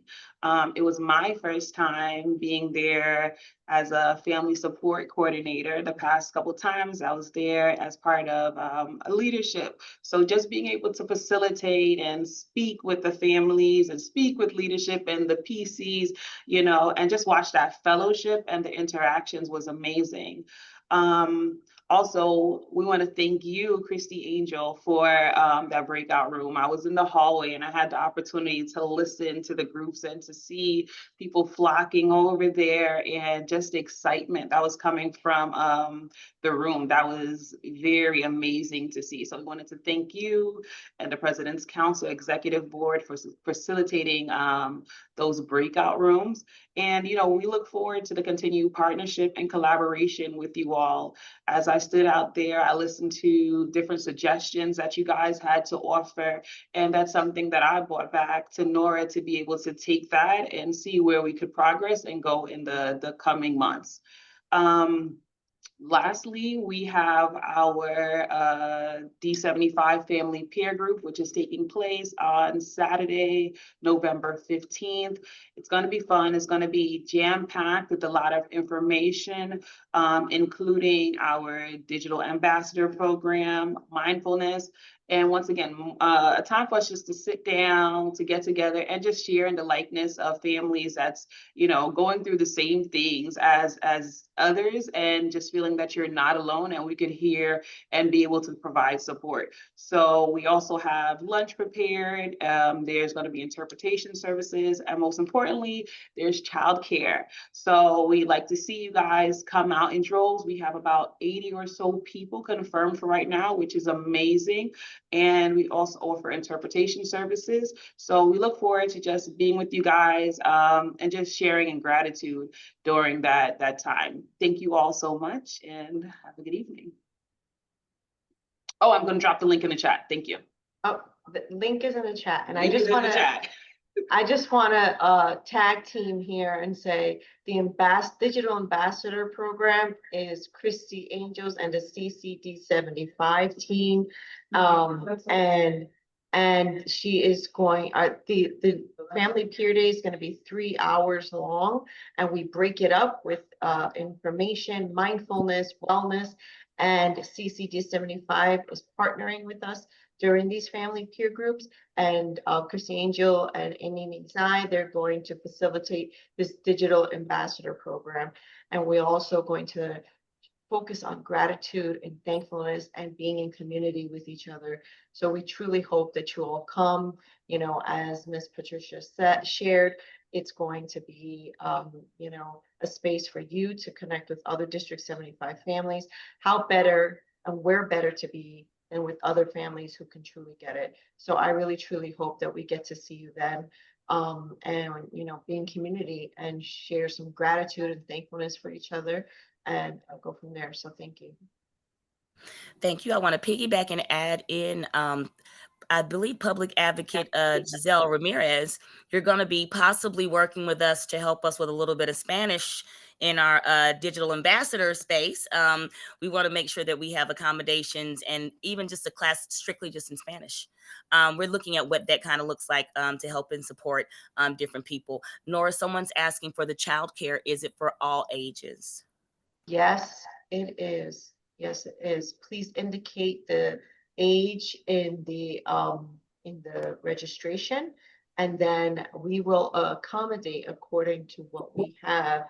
It was my first time being there as a family support coordinator. The past couple times I was there as part of a leadership. So just being able to facilitate and speak with the families and speak with leadership and the PCs, and just watch that fellowship and the interactions was amazing. Also, we want to thank you, Christy Angel, for that breakout room. I was in the hallway and I had the opportunity to listen to the groups and to see people flocking over there and just excitement that was coming from the room. That was very amazing to see. So we wanted to thank you and the President's Council Executive Board for facilitating those breakout rooms. And, we look forward to the continued partnership and collaboration with you all. As I stood out there, I listened to different suggestions that you guys had to offer. And that's something that I brought back to Nora to be able to take that and see where we could progress and go in the coming months. Lastly, we have our D75 family peer group, which is taking place on Saturday, November 15th. It's going to be fun. It's going to be jam-packed with a lot of information, including our digital ambassador program, mindfulness, and once again, a time for us just to sit down, to get together and just share in the likeness of families that's, going through the same things as others, and just feeling that you're not alone and we could hear and be able to provide support. So we also have lunch prepared. There's going to be interpretation services, and most importantly, there's childcare. So we'd like to see you guys come out in droves. We have about 80 or so people confirmed for right now, which is amazing. And we also offer interpretation services. So we look forward to just being with you guys and just sharing in gratitude during that time. Thank you all so much and have a good evening. Oh, I'm going to drop the link in the chat. Thank you. Oh, the link is in the chat, and Link is in the chat. I just want to tag team here and say the digital ambassador program is Christy Angels and the CCD75 team, and she is going. The family peer day is going to be 3 hours long, and we break it up with information, mindfulness, wellness, and CCD75 is partnering with us during these family peer groups, and Christy Angel and Amy Zai, they're going to facilitate this digital ambassador program. And we're also going to focus on gratitude and thankfulness and being in community with each other. So we truly hope that you all come, as Ms. Patricia shared, it's going to be, a space for you to connect with other District 75 families. How better and where better to be and with other families who can truly get it. So I really, truly hope that we get to see you then, and, be in community and share some gratitude and thankfulness for each other, and I'll go from there. So thank you. Thank you. I want to piggyback and add in I believe Public Advocate Giselle Ramirez, you're going to be possibly working with us to help us with a little bit of Spanish in our digital ambassador space. We want to make sure that we have accommodations and even just a class strictly just in Spanish. We're looking at what that kind of looks like to help and support different people. Nora, someone's asking for the childcare. Is it for all ages? Yes, it is. Yes, it is. Please indicate the age in the registration. And then we will accommodate according to what we have.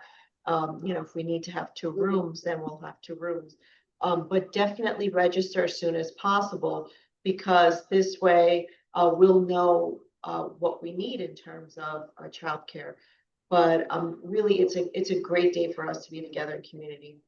If we need to have 2 rooms, then we'll have 2 rooms. But definitely register as soon as possible, because this way we'll know what we need in terms of childcare. But really, it's a great day for us to be together in community.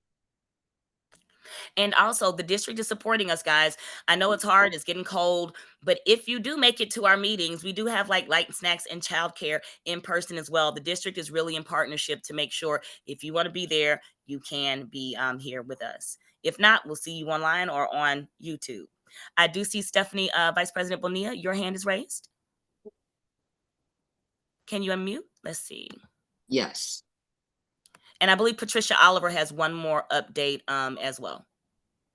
And also, the district is supporting us, guys. I know it's hard, it's getting cold, but if you do make it to our meetings, we do have like light snacks and childcare in person as well. The district is really in partnership to make sure if you want to be there, you can be here with us. If not, we'll see you online or on YouTube. I do see Stephanie, Vice President Bonilla, your hand is raised. Can you unmute? Let's see. Yes. And I believe Patricia Oliver has one more update as well.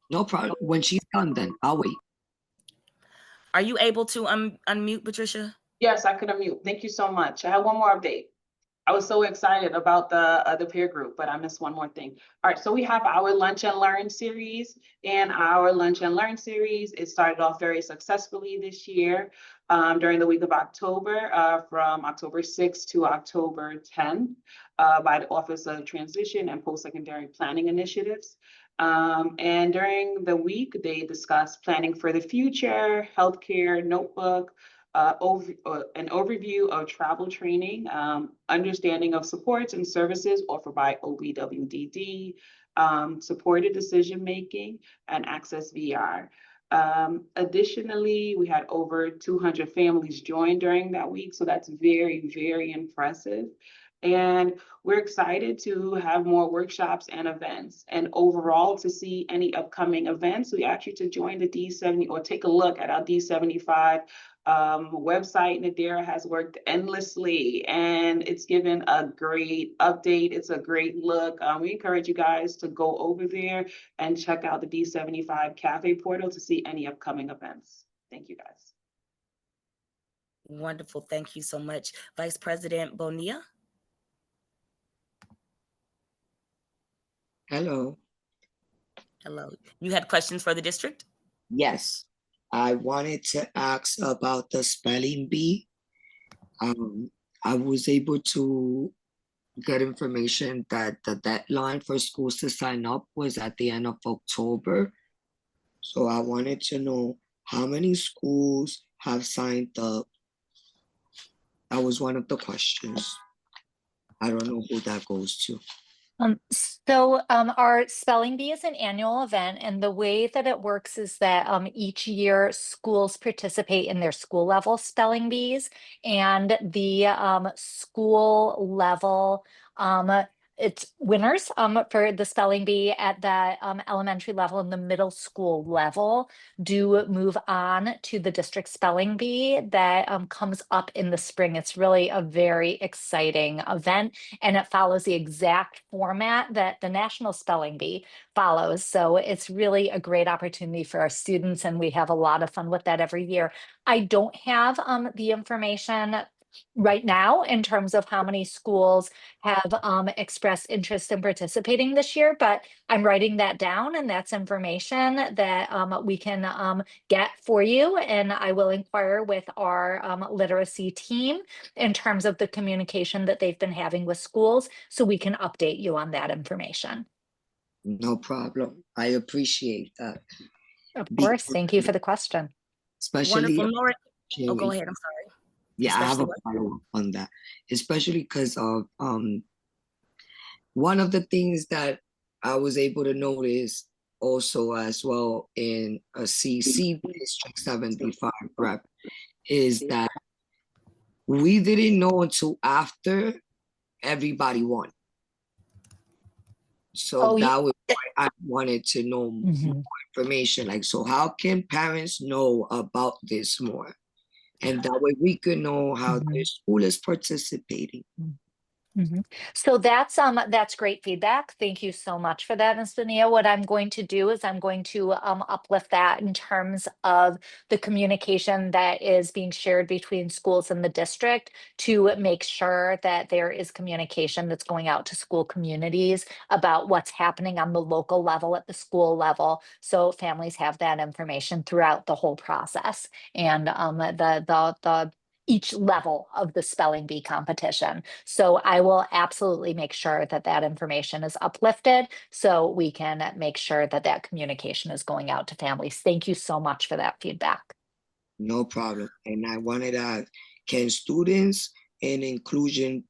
No problem. When she's done, then I'll wait. Are you able to unmute, Patricia? Yes, I could unmute. Thank you so much. I have one more update. I was so excited about the peer group, but I missed one more thing. All right, so we have our Lunch and Learn series, and our Lunch and Learn series, it started off very successfully this year during the week of October, from October 6th to October 10th by the Office of Transition and Post-Secondary Planning Initiatives. And during the week, they discussed planning for the future, healthcare, notebook, an overview of travel training, understanding of supports and services offered by OBWDD, supported decision-making, and Access VR. Additionally, we had over 200 families join during that week, so that's very, very impressive. And we're excited to have more workshops and events. And overall, to see any upcoming events, we ask you to join the D70 or take a look at our D75 website. Nadira has worked endlessly, and it's given a great update. It's a great look. We encourage you guys to go over there and check out the D75 Cafe portal to see any upcoming events. Thank you, guys. Wonderful. Thank you so much. Vice President Bonilla. Hello. Hello. You had questions for the district? Yes. I wanted to ask about the spelling bee. I was able to get information that the deadline for schools to sign up was at the end of October. So I wanted to know how many schools have signed up. That was one of the questions. I don't know who that goes to. Our spelling bee is an annual event, and the way that it works is that each year schools participate in their school level spelling bees, and the school level it's winners for the spelling bee at the elementary level and the middle school level do move on to the district spelling bee that comes up in the spring. It's really a very exciting event, and it follows the exact format that the national spelling bee follows. So it's really a great opportunity for our students, and we have a lot of fun with that every year. I don't have the information right now in terms of how many schools have expressed interest in participating this year, but I'm writing that down, and that's information that we can get for you. And I will inquire with our literacy team in terms of the communication that they've been having with schools, so we can update you on that information. No problem. I appreciate that. Of course. Thank you for the question. Especially. Wonderful. Nora. Oh, go ahead. I'm sorry. Yeah, I have a Especially what? follow-up on that, especially because of one of the things that I was able to notice also as well in a CC District 75 rep is that we didn't know until after everybody won. So Oh, that was why I wanted to know more Mhm. information. Like, so how can parents know about this more? And that way we could know how their school is participating. Mhm. So that's great feedback. Thank you so much for that, Ms. Bonilla. What I'm going to do is I'm going to uplift that in terms of the communication that is being shared between schools and the district to make sure that there is communication that's going out to school communities about what's happening on the local level at the school level, so families have that information throughout the whole process and the each level of the spelling bee competition. So I will absolutely make sure that that information is uplifted so we can make sure that that communication is going out to families. Thank you so much for that feedback. No problem. And I wanted to ask, can students in inclusion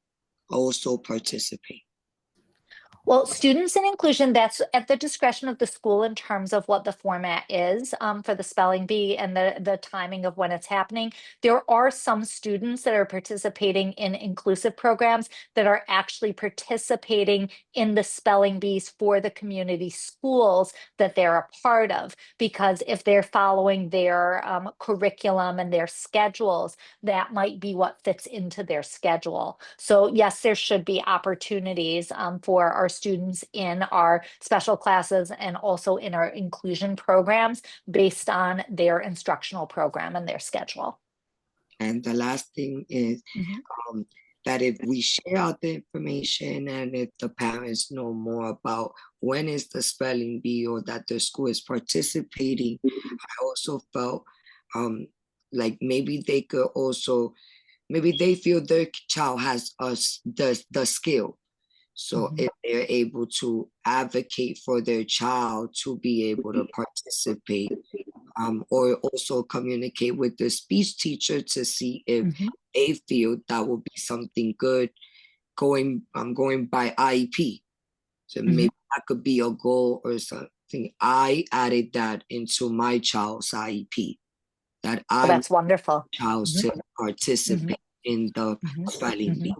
also participate? Well, students in inclusion, that's at the discretion of the school in terms of what the format is for the spelling bee and the timing of when it's happening. There are some students that are participating in inclusive programs that are actually participating in the spelling bees for the community schools that they're a part of, because if they're following their curriculum and their schedules, that might be what fits into their schedule. So yes, there should be opportunities for our students in our special classes and also in our inclusion programs based on their instructional program and their schedule. And the last thing is that if we share out the information and if the parents know more about when is the spelling bee or that the school is participating, I also felt like maybe they could also, maybe they feel their child has the skill. So if they're able to advocate for their child to be able to participate, or also communicate with the speech teacher to see if they feel that will be something good going by IEP. So maybe that could be a goal or something. I added that into my child's IEP, that Oh, I want that's wonderful. child to participate in the spelling bee.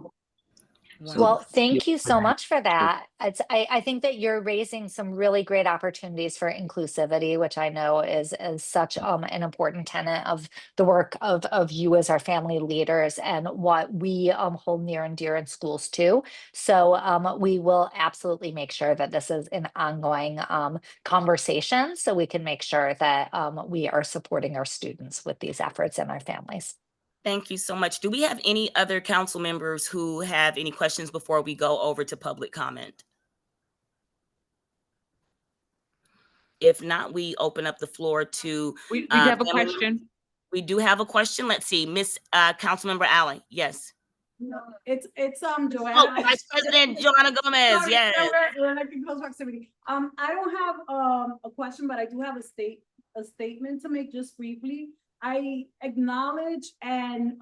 So Well, thank you so much for that. I think that you're raising some really great opportunities for inclusivity, which I know is such an important tenet of the work of you as our family leaders and what we hold near and dear in schools too. So we will absolutely make sure that this is an ongoing conversation so we can make sure that we are supporting our students with these efforts and our families. Thank you so much. Do we have any other council members who have any questions before we go over to public comment? If not, we open up the floor to We have a family- question. We do have a question. Let's see, Miss Councilmember Allen. Yes. No, it's Joanna. Oh, Vice President Joanna Gomez. Sorry, Yes. we're like in close proximity. I don't have a question, but I do have a statement to make just briefly. I acknowledge and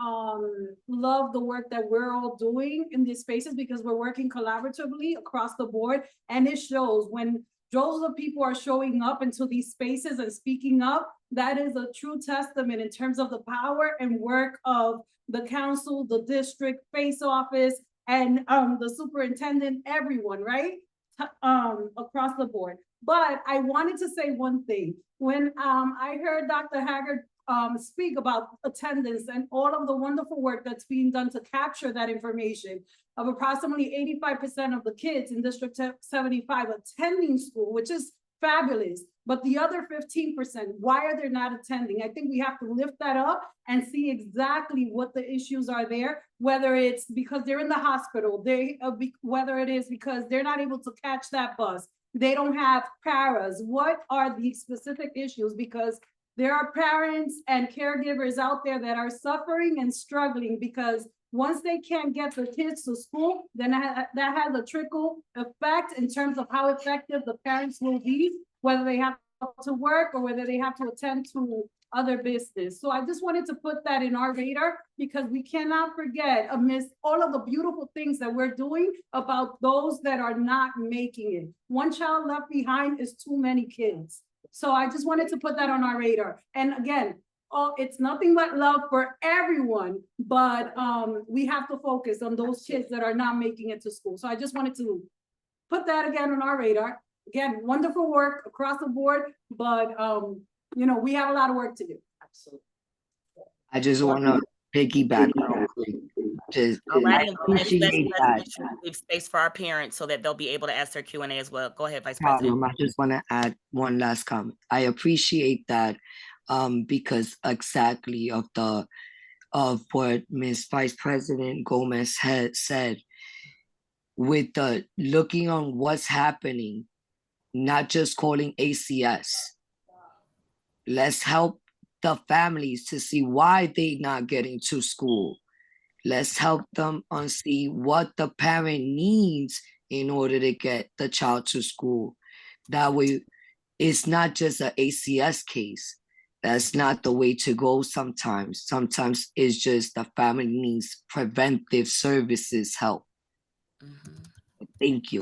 love the work that we're all doing in these spaces because we're working collaboratively across the board, and it shows when droves of people are showing up into these spaces and speaking up. That is a true testament in terms of the power and work of the council, the district, face office, and the superintendent, everyone, right? Across the board. But I wanted to say one thing. When I heard Dr. Haggard speak about attendance and all of the wonderful work that's being done to capture that information of approximately 85% of the kids in District 75 attending school, which is fabulous. But the other 15%, why are they not attending? I think we have to lift that up and see exactly what the issues are there, whether it's because they're in the hospital, whether it is because they're not able to catch that bus, they don't have paras. What are the specific issues? Because there are parents and caregivers out there that are suffering and struggling because once they can't get the kids to school, then that has a trickle effect in terms of how effective the parents will be, whether they have to work or whether they have to attend to other business. So I just wanted to put that in our radar because we cannot forget amidst all of the beautiful things that we're doing about those that are not making it. One child left behind is too many kids. So I just wanted to put that on our radar. And again, it's nothing but love for everyone, but we have to focus on those kids that are not making it to school. So I just wanted to put that again on our radar. Again, wonderful work across the board, but, you know, we have a lot of work to do. Absolutely. I just wanna piggyback real quick. Just, All I right, and let's appreciate that make sure we leave space for our parents so that they'll be able to ask their Q&A as well. Go ahead, Vice President. problem. I just wanna add one last comment. I appreciate that, because exactly of what Ms. Vice President Gomez had said, with the looking on what's happening, not just calling ACS. Let's help the families to see why they not getting to school. Let's help them on see what the parent needs in order to get the child to school. That way, it's not just an ACS case. That's not the way to go sometimes. Sometimes it's just the family needs preventive services help. Thank you.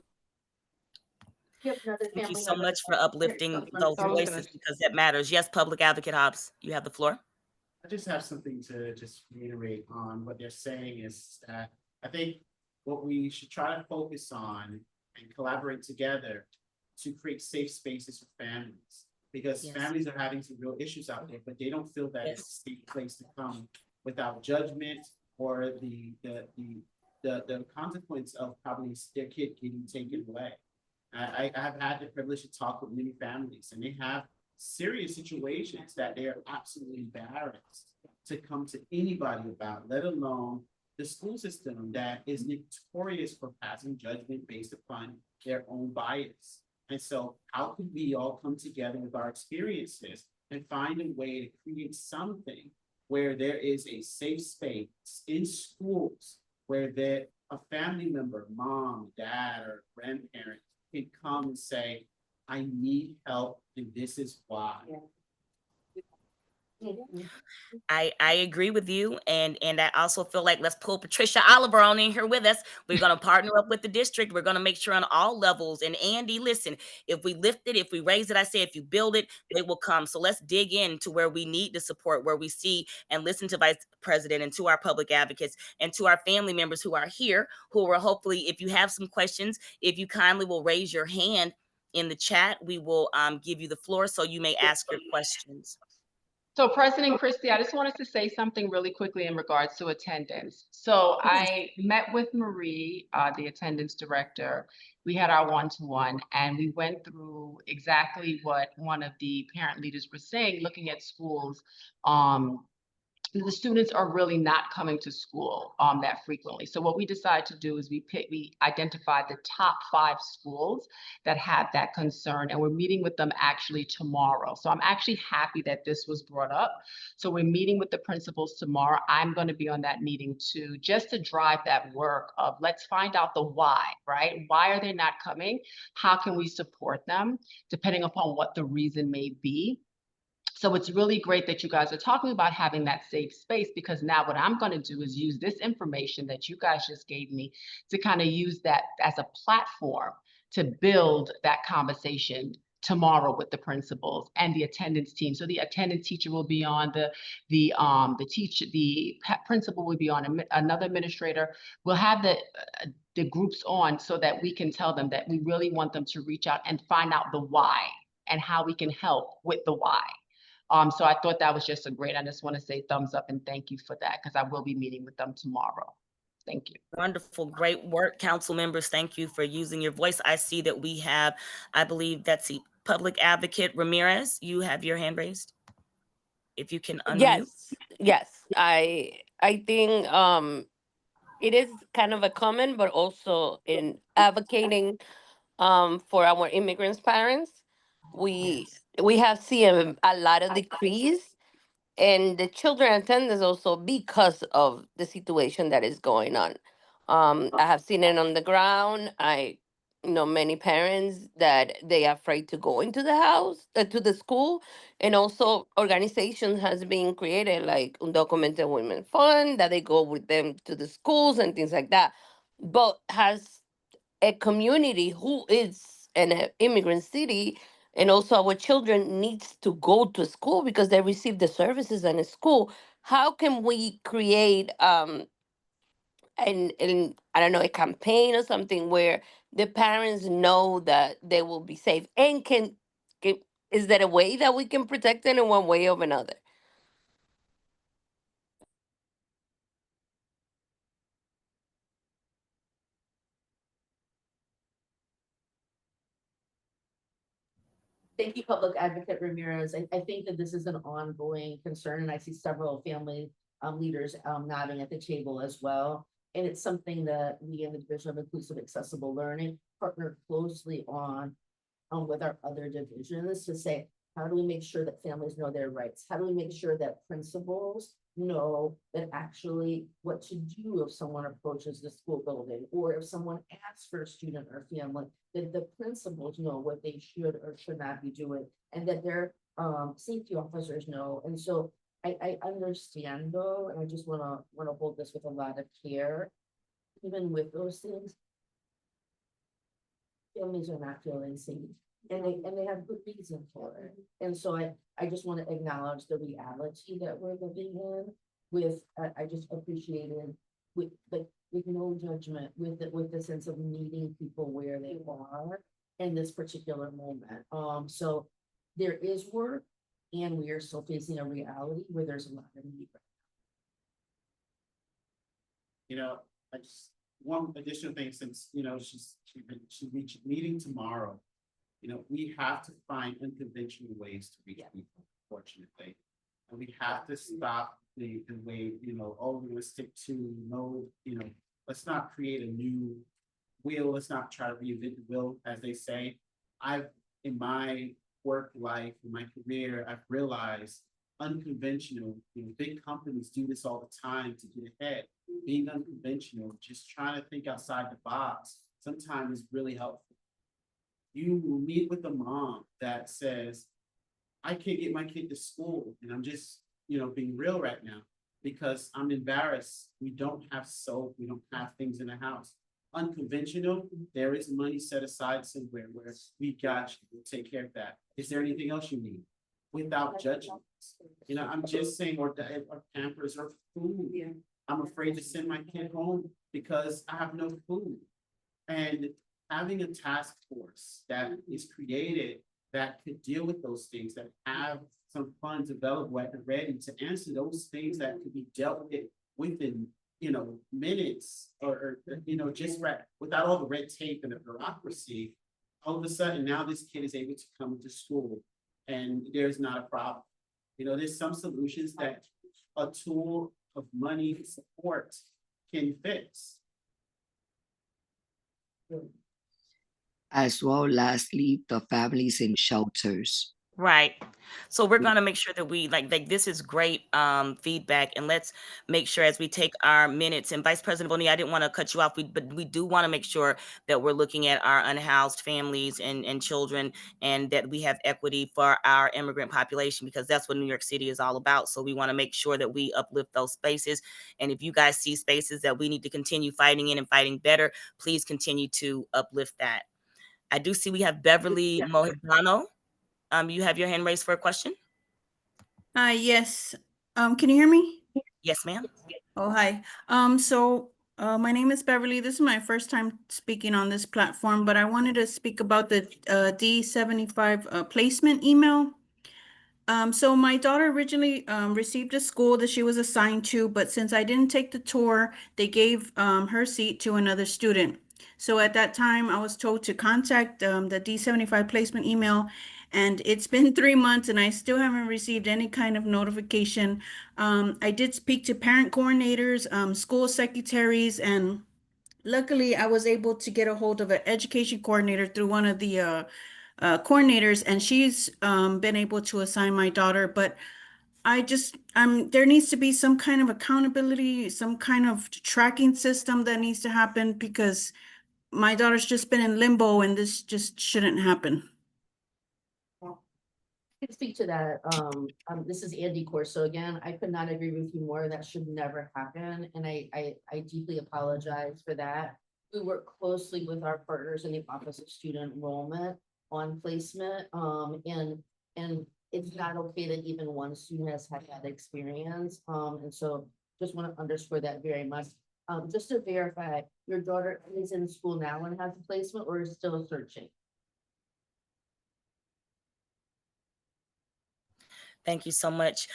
You have another Thank you family so member. much for uplifting Here, those so- voices because that matters. Yes, Public Advocate Hobbs, you have the floor. I just have something to just reiterate on what they're saying is that I think what we should try to focus on and collaborate together to create safe spaces for families. Because Yes. families are having some real issues out there, but they don't feel that it's a safe place to come without judgment or the consequence of probably their kid getting taken away. I have had the privilege to talk with many families, and they have serious situations that they are absolutely embarrassed to come to anybody about, let alone the school system that is notorious for passing judgment based upon their own bias. And so how could we all come together with our experiences and find a way to create something where there is a safe space in schools where a family member, mom, dad, or grandparent can come and say, I need help and this is why. I agree with you, and I also feel like let's pull Patricia Oliver on in here with us. We're gonna partner up with the district. We're gonna make sure on all levels. And Andy, listen, if we lift it, if we raise it, I say if you build it, it will come. So let's dig into where we need the support, where we see and listen to Vice President and to our public advocates and to our family members who are here, who will hopefully, if you have some questions, if you kindly will raise your hand in the chat, we will give you the floor so you may ask your questions. So President Christie, I just wanted to say something really quickly in regards to attendance. So I met with Marie, the attendance director. We had our one-to-one and we went through exactly what one of the parent leaders was saying, looking at schools. The students are really not coming to school that frequently. So what we decided to do is we identified the top 5 schools that have that concern, and we're meeting with them actually tomorrow. So I'm actually happy that this was brought up. So we're meeting with the principals tomorrow. I'm going to be on that meeting too, just to drive that work of let's find out the why, right? Why are they not coming? How can we support them, depending upon what the reason may be? So it's really great that you guys are talking about having that safe space, because now what I'm going to do is use this information that you guys just gave me to kind of use that as a platform to build that conversation tomorrow with the principals and the attendance team. So the attendance teacher will be on, the principal will be on, another administrator. We'll have the groups on so that we can tell them that we really want them to reach out and find out the why and how we can help with the why. So I thought that was just I just want to say thumbs up and thank you for that, because I will be meeting with them tomorrow. Thank you. Wonderful, great work, council members. Thank you for using your voice. I see that we have, I believe that's the public advocate Ramirez. You have your hand raised. If you can unmute. Yes. I think it is kind of a common, but also in advocating for our immigrants parents, we have seen a lot of decrease and the children attendance also because of the situation that is going on. I have seen it on the ground. I know many parents that they are afraid to go into the house, to the school, and also organizations has been created like Undocumented Women Fund that they go with them to the schools and things like that. But has a community who is an immigrant city, and also our children needs to go to school because they receive the services in a school. How can we create and I don't know, a campaign or something where the parents know that they will be safe? And is there a way that we can protect them in one way or another? Thank you, Public Advocate Ramirez. I think that this is an ongoing concern, and I see several family leaders nodding at the table as well. And it's something that we in the Division of Inclusive Accessible Learning partner closely on with our other divisions to say, how do we make sure that families know their rights? How do we make sure that principals know that actually what to do if someone approaches the school building, or if someone asks for a student or family, that the principals know what they should or should not be doing, and that their safety officers know. And so I understand though, and I just wanna hold this with a lot of care. Even with those things, families are not feeling safe, and they have good reason for it. And so I just want to acknowledge the reality that we're living in with, I just appreciated with, but with no judgment, with the sense of meeting people where they are in this particular moment. So there is work, and we are still facing a reality where there's a lot of need. You know, I just, one additional thing, since, you know, she's meeting tomorrow. You know, we have to find unconventional ways to reach people, fortunately. And we have to stop the way, you know, oh, we're gonna stick to no, you know, let's not create a new wheel, let's not try to reinvent the wheel, as they say. In my work life, in my career, I've realized unconventional, you know, big companies do this all the time to get ahead. Being unconventional, just trying to think outside the box, sometimes is really helpful. You will meet with a mom that says, I can't get my kid to school, and I'm just, you know, being real right now because I'm embarrassed. We don't have soap, we don't have things in the house. Unconventional, there is money set aside somewhere where we got you, we'll take care of that. Is there anything else you need? Without judgment. You know, I'm just saying, or Pampers or food. I'm afraid to send my kid home because I have no food. And having a task force that is created that could deal with those things, that have some funds available at the ready to answer those things that could be dealt with within, you know, minutes, or you know, just without all the red tape and the bureaucracy. All of a sudden, now this kid is able to come to school and there's not a problem. You know, there's some solutions that a tool of money support can fix. As well, lastly, the families in shelters. Right. So we're gonna make sure that we like this is great feedback, and let's make sure as we take our minutes. And Vice President Bonilla, I didn't want to cut you off, but we do want to make sure that we're looking at our unhoused families and children, and that we have equity for our immigrant population, because that's what New York City is all about. So we want to make sure that we uplift those spaces. And if you guys see spaces that we need to continue fighting in and fighting better, please continue to uplift that. I do see we have Beverly Mohibano. You have your hand raised for a question? Yes. Can you hear me? Yes, ma'am. Oh, hi. My name is Beverly. This is my first time speaking on this platform, but I wanted to speak about the D75 placement email. So my daughter originally received a school that she was assigned to, but since I didn't take the tour, they gave her seat to another student. So at that time, I was told to contact the D75 placement email, and it's been 3 months and I still haven't received any kind of notification. I did speak to parent coordinators, school secretaries, and luckily I was able to get a hold of an education coordinator through one of the coordinators, and she's been able to assign my daughter. But there needs to be some kind of accountability, some kind of tracking system that needs to happen, because my daughter's just been in limbo and this just shouldn't happen. I can speak to that. This is Andy Corso again. I could not agree with you more. That should never happen. And I deeply apologize for that. We work closely with our partners in the Office of Student Enrollment on placement. And it's not okay that even one student has had that experience. And so just want to underscore that very much. Just to verify, your daughter is in school now and has a placement or is still searching? Thank you so much.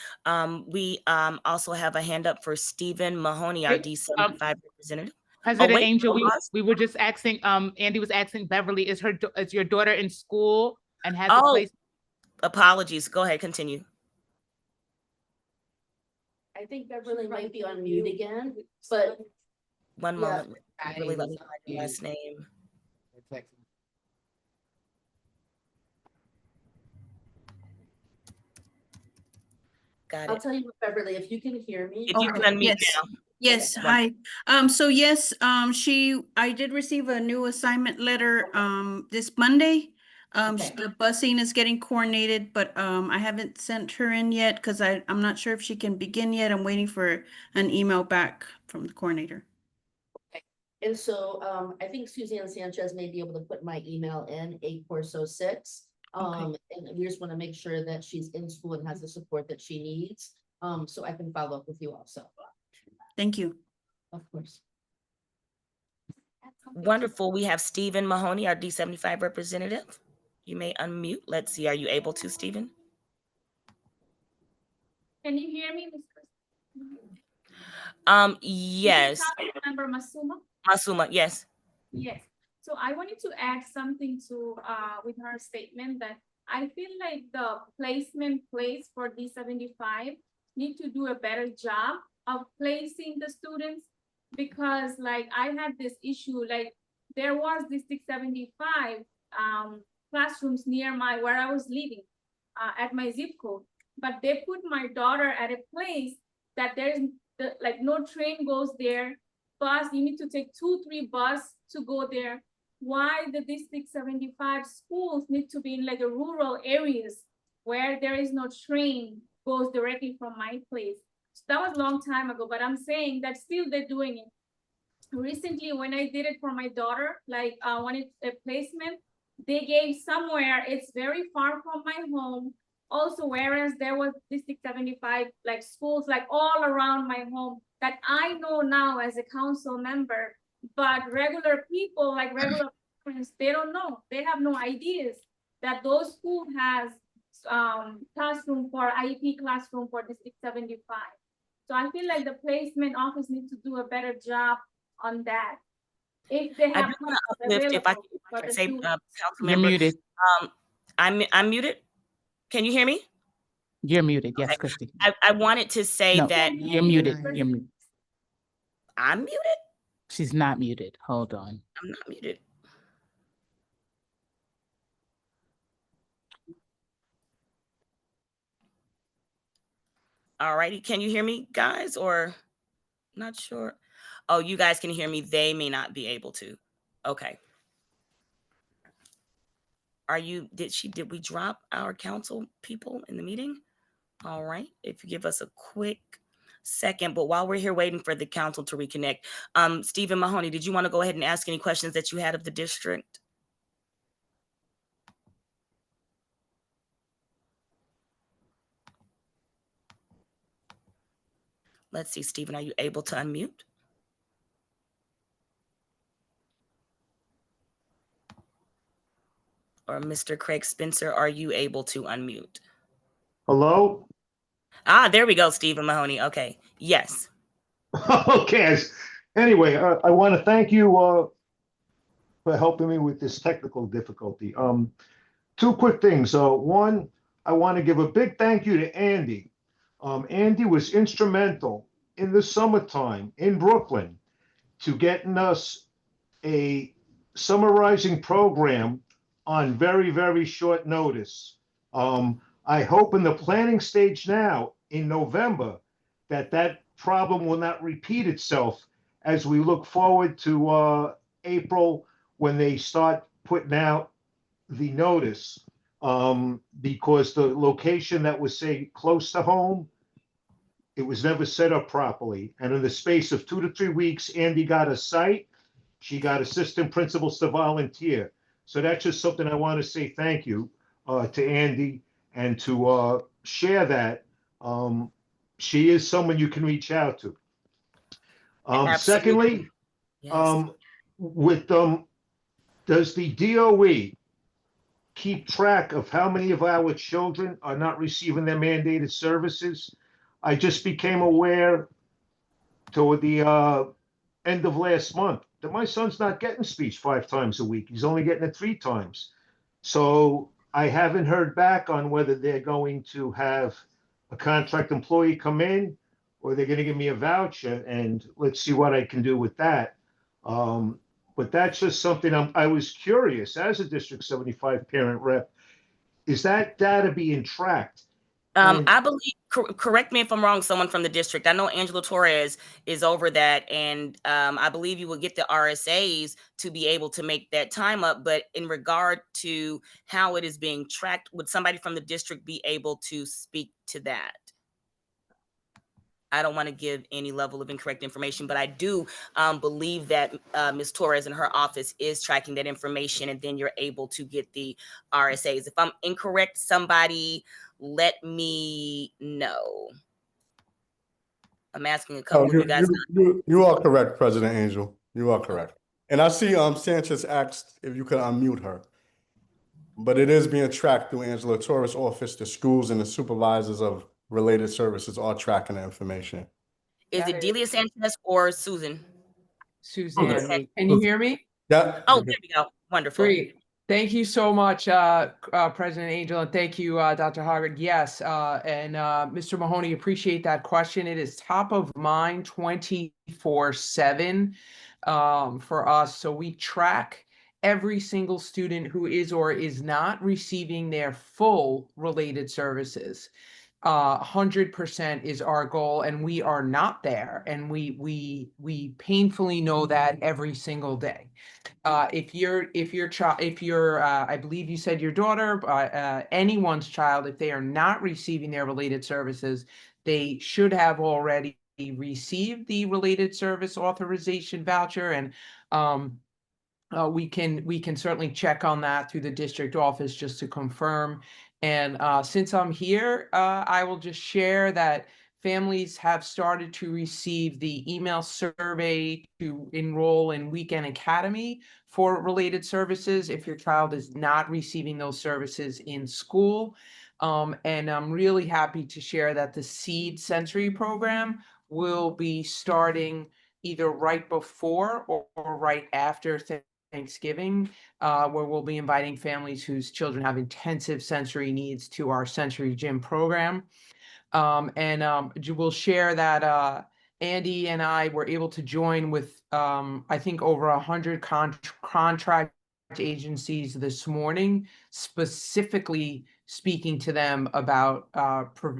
We also have a hand up for Stephen Mahoney, our Hey, D75 representative. President wait, Angel, hold on. we were just asking, Andy was asking Beverly, is your daughter in school and has a Oh, place? apologies. Go ahead, continue. I think Beverly might be on mute again, but One Yeah. moment. Really let me find your last name. Got I'll it. tell you what, Beverly, if you can hear me. If you can Okay, unmute yes. now. Yes, Wonderful. hi. So yes, I did receive a new assignment letter, this Monday. Okay. The busing is getting coordinated, but, I haven't sent her in yet because I'm not sure if she can begin yet. I'm waiting for an email back from the coordinator. And so, I think Suzanne Sanchez may be able to put my email in 846. And we just want to make sure that she's in school and has the support that she needs. So I can follow up with you also. Thank you. Of course. Wonderful. We have Stephen Mahoney, our D75 representative. You may unmute. Let's see. Are you able to, Stephen? Can you hear me, Ms. Yes. Member Masuma? Masuma, yes. Yes. So I wanted to add something to with her statement that I feel like the placement place for D75 need to do a better job of placing the students, because like I had this issue, like there was District 75 classrooms near where I was living at my zip code, but they put my daughter at a place that there's like no train goes there. Bus, you need to take 2-3 bus to go there. Why the District 75 schools need to be in like a rural areas where there is no train goes directly from my place. So that was a long time ago, but I'm saying that still they're doing it. Recently, when I did it for my daughter, like wanted a placement, they gave somewhere, it's very far from my home. Also, whereas there was District 75 like schools like all around my home that I know now as a council member, but regular people, like regular parents, they don't know. They have no ideas that those schools has classroom for IEP classroom for District 75. So I feel like the placement office needs to do a better job on that. If they I have do want to uplift, if I can say, council You're member. muted. I'm muted. Can you hear me? You're muted. Yes, Okay. Christy. I wanted to say No, that you're muted. You're muted. I'm muted. She's not muted. Hold on. I'm not muted. All righty. Can you hear me, guys, or not sure? Oh, you guys can hear me. They may not be able to. Okay. Did we drop our council people in the meeting? All right. If you give us a quick second, but while we're here waiting for the council to reconnect, Stephen Mahoney, did you want to go ahead and ask any questions that you had of the district? Let's see, Stephen, are you able to unmute? Or Mr. Craig Spencer, are you able to unmute? Hello? There we go, Stephen Mahoney. Okay, yes. Okay. Anyway, I want to thank you for helping me with this technical difficulty. Two quick things. One, I want to give a big thank you to Andy. Andy was instrumental in the summertime in Brooklyn to getting us a summarizing program on very, very short notice. I hope in the planning stage now in November that problem will not repeat itself as we look forward to April when they start putting out the notice. Because the location that was, say, close to home, it was never set up properly. And in the space of 2 to 3 weeks, Andy got a site. She got assistant principals to volunteer. So that's just something I want to say thank you to Andy and to share that. She is someone you can reach out to. Absolutely. Secondly, Yes. with, does the DOE keep track of how many of our children are not receiving their mandated services? I just became aware toward the end of last month that my son's not getting speech 5 times a week. He's only getting it 3 times. So I haven't heard back on whether they're going to have a contract employee come in or they're going to give me a voucher, and let's see what I can do with that. But that's just something I was curious as a District 75 parent rep. Is that data being tracked? And I believe, correct me if I'm wrong, someone from the district. I know Angela Torres is over that, and I believe you will get the RSAs to be able to make that time up. But in regard to how it is being tracked, would somebody from the district be able to speak to that? I don't want to give any level of incorrect information, but I do believe that Ms. Torres in her office is tracking that information, and then you're able to get the RSAs. If I'm incorrect, somebody let me know. I'm asking a couple Oh, of you guys. you are correct, President Angel. You are correct. And I see Sanchez asked if you could unmute her. But it is being tracked through Angela Torres' office. The schools and the supervisors of related services are tracking the information. Is it Delia Sanchez or Susan? Suzanne, Okay. can you hear me? Yeah. Oh, there we go. Wonderful. Great. Thank you so much, President Angel, and thank you, Dr. Hoggard. Yes, and Mr. Mahoney, appreciate that question. It is top of mind 24/7 for us. So we track every single student who is or is not receiving their full related services. 100% is our goal, and we are not there, and we painfully know that every single day. If your child, I believe you said your daughter, anyone's child, if they are not receiving their related services, they should have already received the related service authorization voucher, and we can certainly check on that through the district office just to confirm. And since I'm here, I will just share that families have started to receive the email survey to enroll in Weekend Academy for related services if your child is not receiving those services in school. And I'm really happy to share that the Seed Sensory program will be starting either right before or right after Thanksgiving, where we'll be inviting families whose children have intensive sensory needs to our sensory gym program. We'll share that Andy and I were able to join with, I think, over 100 contract agencies this morning, specifically speaking to them about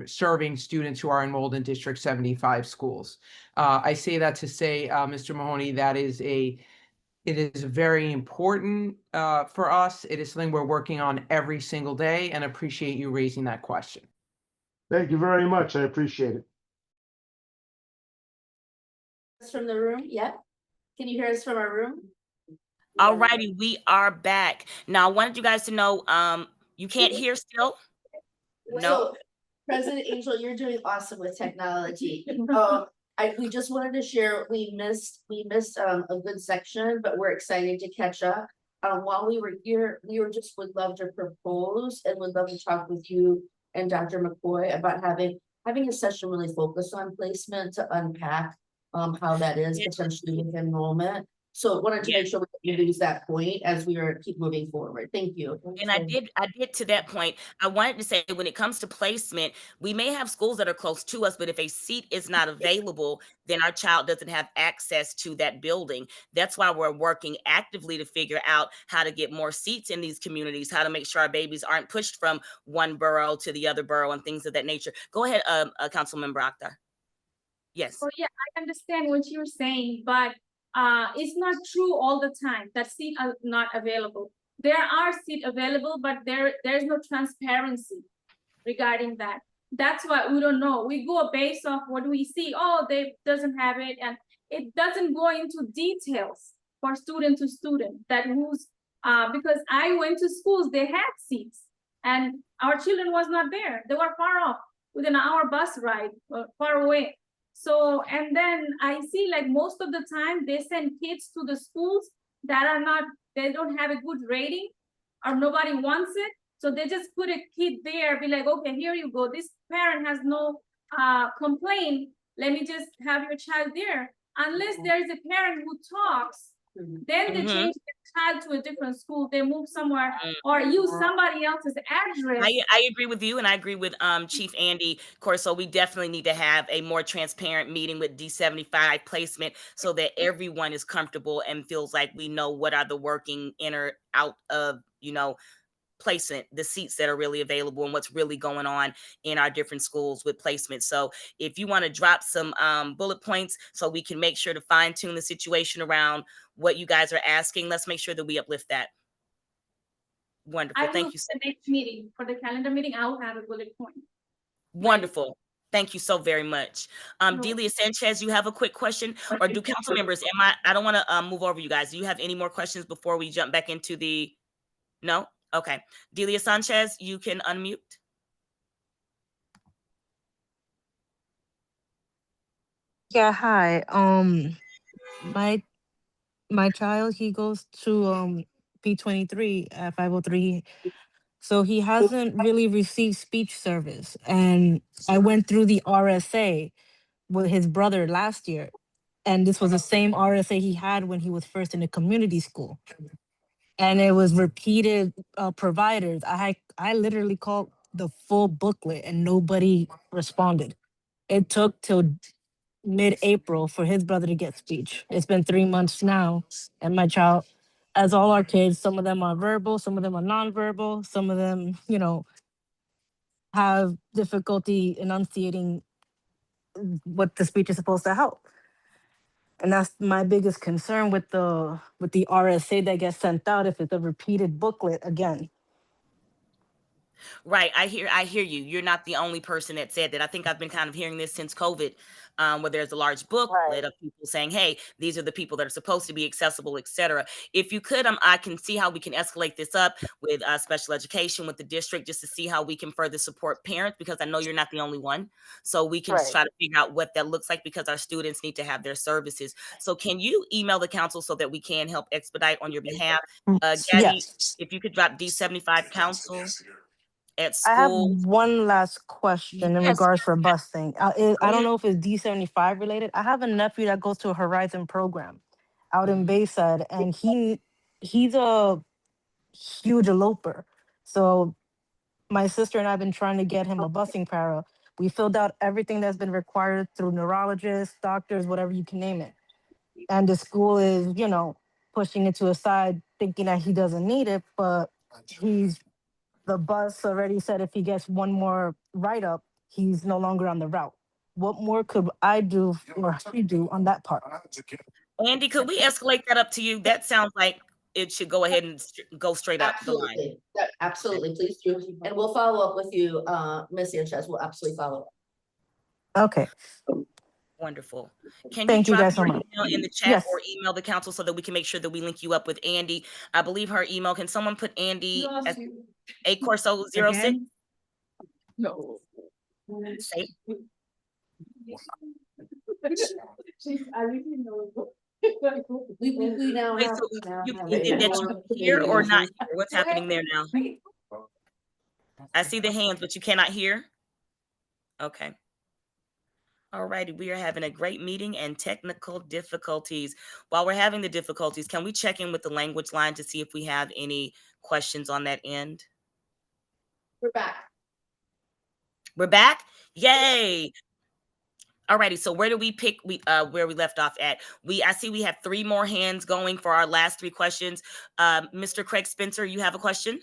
serving students who are enrolled in District 75 schools. I say that to say, Mr. Mahoney, it is very important for us. It is something we're working on every single day, and appreciate you raising that question. thank you very much. I appreciate it. From the room, yeah? Can you hear us from our room? All righty, we are back. Now, I wanted you guys to know, you can't hear still? No. So, President Angel, you're doing awesome with technology. We just wanted to share, we missed a good section, but we're excited to catch up. While we were here, would love to propose and would love to talk with you and Dr. McCoy about having a session really focused on placement to unpack how that is potentially with enrollment. So wanted to make sure we didn't lose that point as we keep moving forward. Thank you. And I did to that point. I wanted to say, when it comes to placement, we may have schools that are close to us, but if a seat is not available, then our child doesn't have access to that building. That's why we're working actively to figure out how to get more seats in these communities, how to make sure our babies aren't pushed from one borough to the other borough and things of that nature. Go ahead, Councilmember Akhtar. Yes. Oh yeah, I understand what you're saying, but it's not true all the time that seats are not available. There are seats available, but there's no transparency regarding that. That's why we don't know. We go based off what we see. Oh, they doesn't have it, and it doesn't go into details for student to student that who's because I went to schools, they had seats, and our children was not there. They were far off, within an hour bus ride, far away. So, and then I see like most of the time they send kids to the schools that are not, they don't have a good rating or nobody wants it. So they just put a kid there, be like, okay, here you go. This parent has no complaint. Let me just have your child there. Unless there is a parent who talks, then they change the child to a different school. They move somewhere or use somebody else's address. I agree with you, and I agree with Chief Andy Corso. We definitely need to have a more transparent meeting with D75 placement so that everyone is comfortable and feels like we know what are the working in or out of, placement, the seats that are really available and what's really going on in our different schools with placement. So if you want to drop some bullet points so we can make sure to fine tune the situation around what you guys are asking, let's make sure that we uplift that. Wonderful. Thank you. The next meeting, for the calendar meeting, I'll have a bullet point. Wonderful. Thank you so very much. Delia Sanchez, you have a quick question? Or do council members, I don't want to move over you guys. Do you have any more questions before we jump back into the, no? Okay. Delia Sanchez, you can unmute. Yeah, hi. My child, he goes to P23 at 503. So he hasn't really received speech service. And I went through the RSA with his brother last year. And this was the same RSA he had when he was first in the community school. And it was repeated providers. I literally called the full booklet and nobody responded. It took till mid-April for his brother to get speech. It's been 3 months now, and my child, as all our kids, some of them are verbal, some of them are nonverbal, some of them, have difficulty enunciating what the speech is supposed to help. And that's my biggest concern with the RSA that gets sent out if it's a repeated booklet again. Right. I hear you. You're not the only person that said that. I think I've been kind of hearing this since COVID, where there's a large booklet of people saying, hey, these are the people that are supposed to be accessible, etc. If you could, I can see how we can escalate this up with special education, with the district, just to see how we can further support parents, because I know you're not the only one. So we can try to figure out what that looks like, because our students need to have their services. So can you email the council so that we can help expedite on your behalf? Gabby, Yes. if you could drop D75 council at I have school. one last question in Yes. regards for busing. I don't know if it's D75 related. I have a nephew that goes to a Horizon program out in Bayside, and he's a huge eloper. So my sister and I have been trying to get him a busing para. We filled out everything that's been required through neurologists, doctors, whatever you can name it. And the school is, pushing it to a side, thinking that he doesn't need it, but the bus already said if he gets one more write-up, he's no longer on the route. What more could I do or he do on that part? Andy, could we escalate that up to you? That sounds like it should go ahead and go straight up the line. Absolutely, absolutely, please do. And we'll follow up with you, Ms. Sanchez. We'll absolutely follow up. Okay. Wonderful. Can Thank you drop guys so your much. email in the chat Yes. or email the council so that we can make sure that we link you up with Andy? I believe her email. Can someone put Andy at A Corso 06? Again? No. Say. We now Wait, have. so now you have think a that forum you hear or committee. not hear? What's happening there now? I see the hands, but you cannot hear? Okay. All righty, we are having a great meeting and technical difficulties. While we're having the difficulties, can we check in with the language line to see if we have any questions on that end? We're back. We're back? Yay! Alrighty, so where do we pick where we left off at? I see we have 3 more hands going for our last 3 questions. Mr. Craig Spencer, you have a question?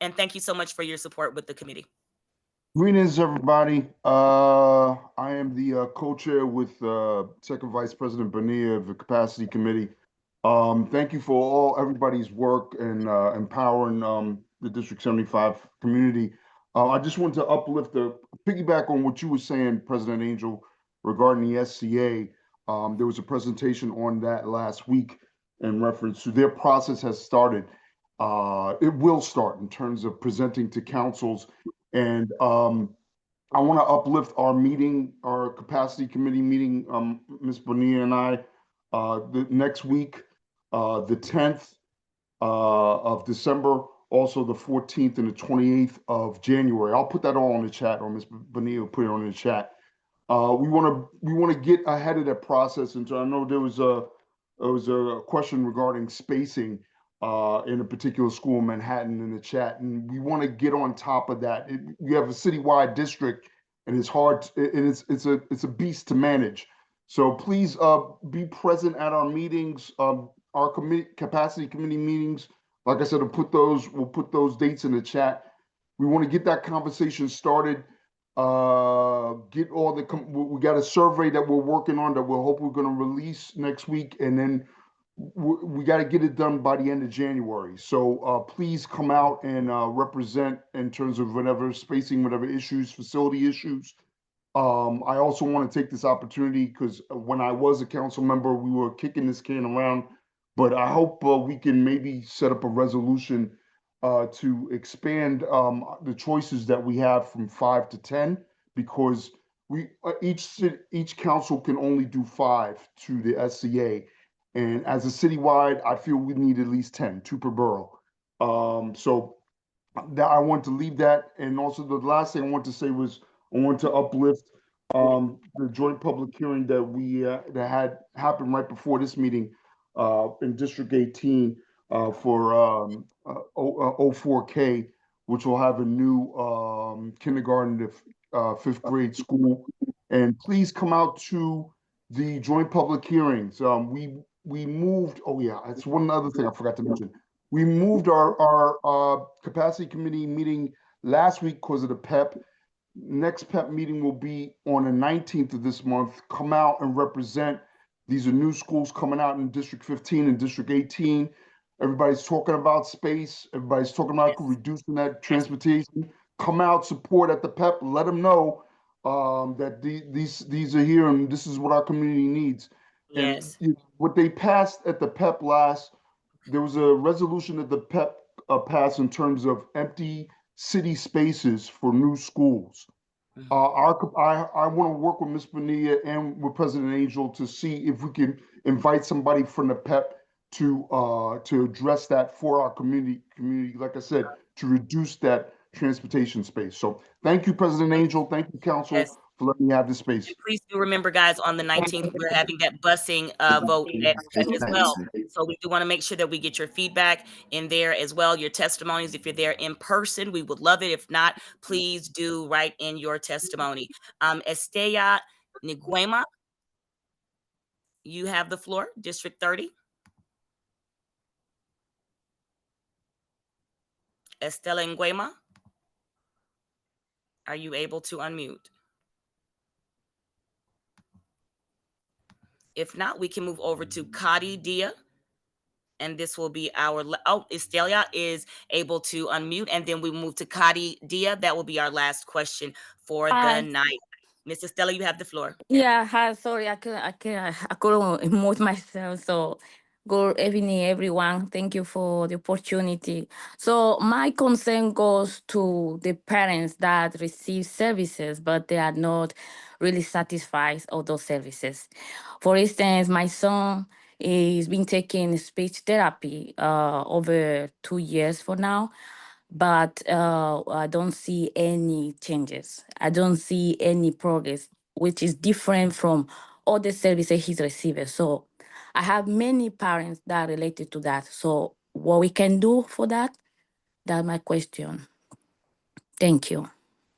And thank you so much for your support with the committee. Greetings, everybody. I am the co-chair with Second Vice President Bonilla of the Capacity Committee. Thank you for everybody's work and empowering the District 75 community. I just want to piggyback on what you were saying, President Angel, regarding the SCA. There was a presentation on that last week in reference to their process has started. It will start in terms of presenting to councils And I want to uplift our meeting, our capacity committee meeting, Ms. Bonilla and I, the next week, the 10th of December, also the 14th and the 28th of January. I'll put that all in the chat, or Ms. Bonilla will put it on the chat. We want to get ahead of that process, and so I know there was a question regarding spacing in a particular school in Manhattan in the chat, and we want to get on top of that. We have a citywide district, and it's hard, and it's a beast to manage. So please be present at our meetings, our capacity committee meetings. Like I said, we'll put those dates in the chat. We want to get that conversation started. Get all we got a survey that we're working on that we'll hope we're going to release next week, and then we got to get it done by the end of January. So please come out and represent in terms of whatever spacing, whatever issues, facility issues. I also want to take this opportunity because when I was a council member, we were kicking this can around, but I hope we can maybe set up a resolution to expand the choices that we have from 5 to 10, because we each council can only do 5 to the SCA, and as a citywide, I feel we need at least 10, 2 per borough. So that I want to leave that, and also the last thing I want to say was I want to uplift the joint public hearing that we that had happened right before this meeting in District 18 for 04K, which will have a new kindergarten to 5th grade school. And please come out to the joint public hearings. We moved, oh yeah, that's one other thing I forgot to mention. We moved our capacity committee meeting last week because of the PEP. Next PEP meeting will be on the 19th of this month. Come out and represent. These are new schools coming out in District 15 and District 18. Everybody's talking about space. Everybody's talking about reducing that transportation. Come out, support at the PEP. Let them know that these are here and this is what our community needs. Yes. And what they passed at the PEP there was a resolution that the PEP passed in terms of empty city spaces for new schools. I want to work with Ms. Bonilla and with President Angel to see if we can invite somebody from the PEP to address that for our community, like I said, to reduce that transportation space. So thank you, President Angel. Thank you, Council, Yes. for letting me have this space. Please do remember, guys, on the 19th, we're having that busing vote at as well. So we do want to make sure that we get your feedback in there as well, your testimonies. If you're there in person, we would love it. If not, please do write in your testimony. Estella Nguema, you have the floor, District 30. Estella Nguema, are you able to unmute? If not, we can move over to Kadi Dia. And this will be our, Estella is able to unmute, and then we move to Kadi Dia. That will be our last question for the night. Miss Estella, you have the floor. Yeah, hi, sorry, I couldn't mute myself. So good evening, everyone. Thank you for the opportunity. So my concern goes to the parents that receive services, but they are not really satisfied of those services. For instance, my son is been taking speech therapy over 2 years for now, but I don't see any changes. I don't see any progress, which is different from all the services he's receiving. So I have many parents that are related to that. So what we can do for that, that's my question. Thank you.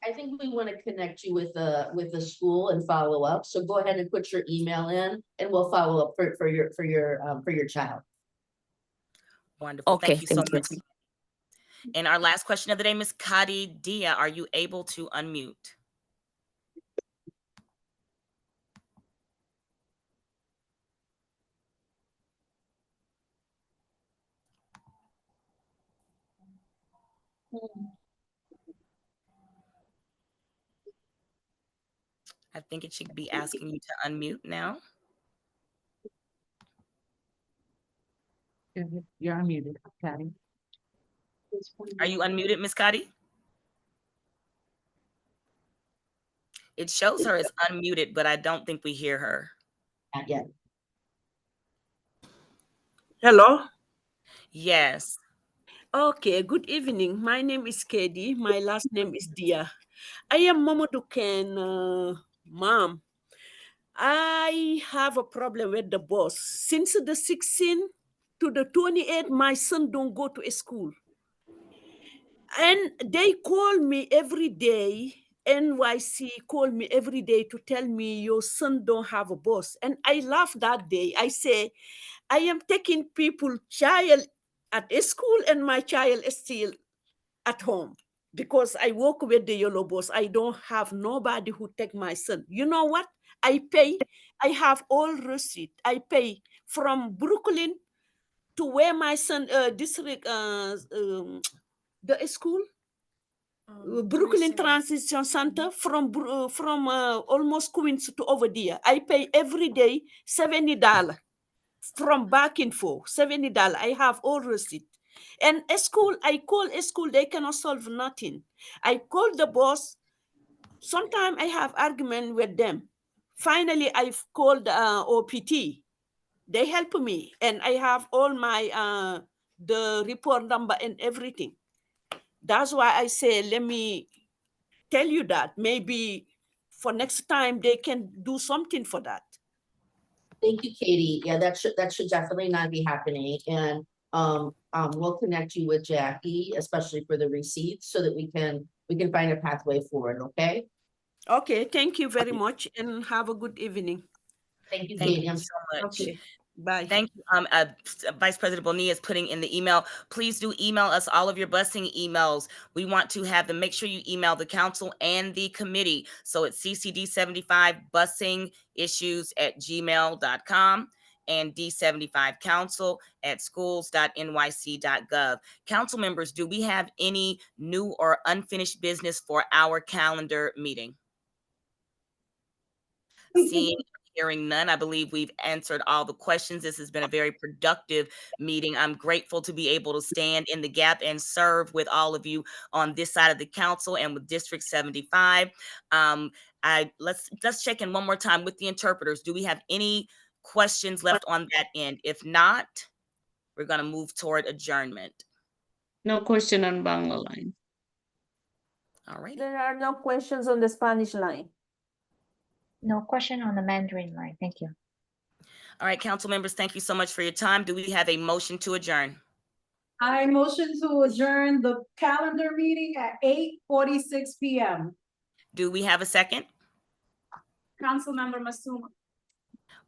I think we want to connect you with the school and follow up. So go ahead and put your email in and we'll follow up for your child. Wonderful. Okay, Thank you so thank you. much. And our last question of the day, Ms. Kadi Dia, are you able to unmute? I think it should be asking you to unmute now. You're unmuted, Patty. Are you unmuted, Ms. Kadi? It shows her as unmuted, but I don't think we hear her. Not yet. Hello. Yes. Okay, good evening. My name is Katie. My last name is Dia. I am Mamadou Ken, mom. I have a problem with the boss. Since the 16th to the 28th, my son don't go to school. And they call me every day. NYC call me every day to tell me your son don't have a boss. And I laugh that day. I say, I am taking people child at school and my child is still at home because I work with the yellow boss. I don't have nobody who take my son. You know what? I pay. I have all receipt. I pay from Brooklyn to where my son district the school. Brooklyn Transition Center from almost Queens to over there. I pay every day $70 from back and forth. $70. I have all receipt. And a school, I call a school, they cannot solve nothing. I call the boss. Sometimes I have argument with them. Finally, I've called OPT. They help me, and I have all my the report number and everything. That's why I say, let me tell you that maybe for next time they can do something for that. Thank you, Katie. Yeah, that should definitely not be happening. And we'll connect you with Jackie, especially for the receipts, so that we can find a pathway forward. Okay. Okay. Thank you very much, and have a good evening. Thank you, Thank Katie. you so much. Okay. Bye. Thank you. Vice President Bonilla is putting in the email. Please do email us all of your busing emails. We want to have them. Make sure you email the council and the committee. So it's ccd75busingissues@gmail.com and d75council@schools.nyc.gov. Council members, do we have any new or unfinished business for our calendar meeting? Seeing, hearing none, I believe we've answered all the questions. This has been a very productive meeting. I'm grateful to be able to stand in the gap and serve with all of you on this side of the council and with District 75. Let's check in one more time with the interpreters. Do we have any questions left on that end? If not, we're going to move toward adjournment. No question on Bangla line. All right. There are no questions on the Spanish line. No question on the Mandarin line. Thank you. All right, council members, thank you so much for your time. Do we have a motion to adjourn? I motion to adjourn the calendar meeting at 8:46 p.m. Do we have a second? Councilmember Masuma.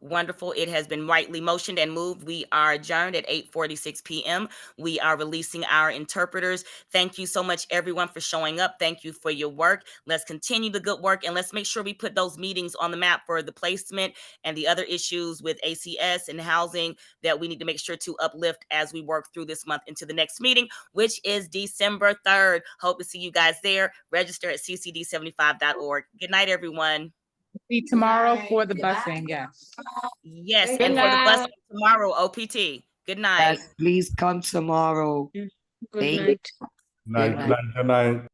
Wonderful. It has been rightly motioned and moved. We are adjourned at 8:46 p.m. We are releasing our interpreters. Thank you so much, everyone, for showing up. Thank you for your work. Let's continue the good work, and let's make sure we put those meetings on the map for the placement and the other issues with ACS and housing that we need to make sure to uplift as we work through this month into the next meeting, which is December 3rd. Hope to see you guys there. Register at ccd75.org. Good night, everyone. See tomorrow for the busing, yes. Yes, Good and for the night. busing tomorrow, OPT. Good night. Yes, please come tomorrow. Good Thank night. Good night. Good night.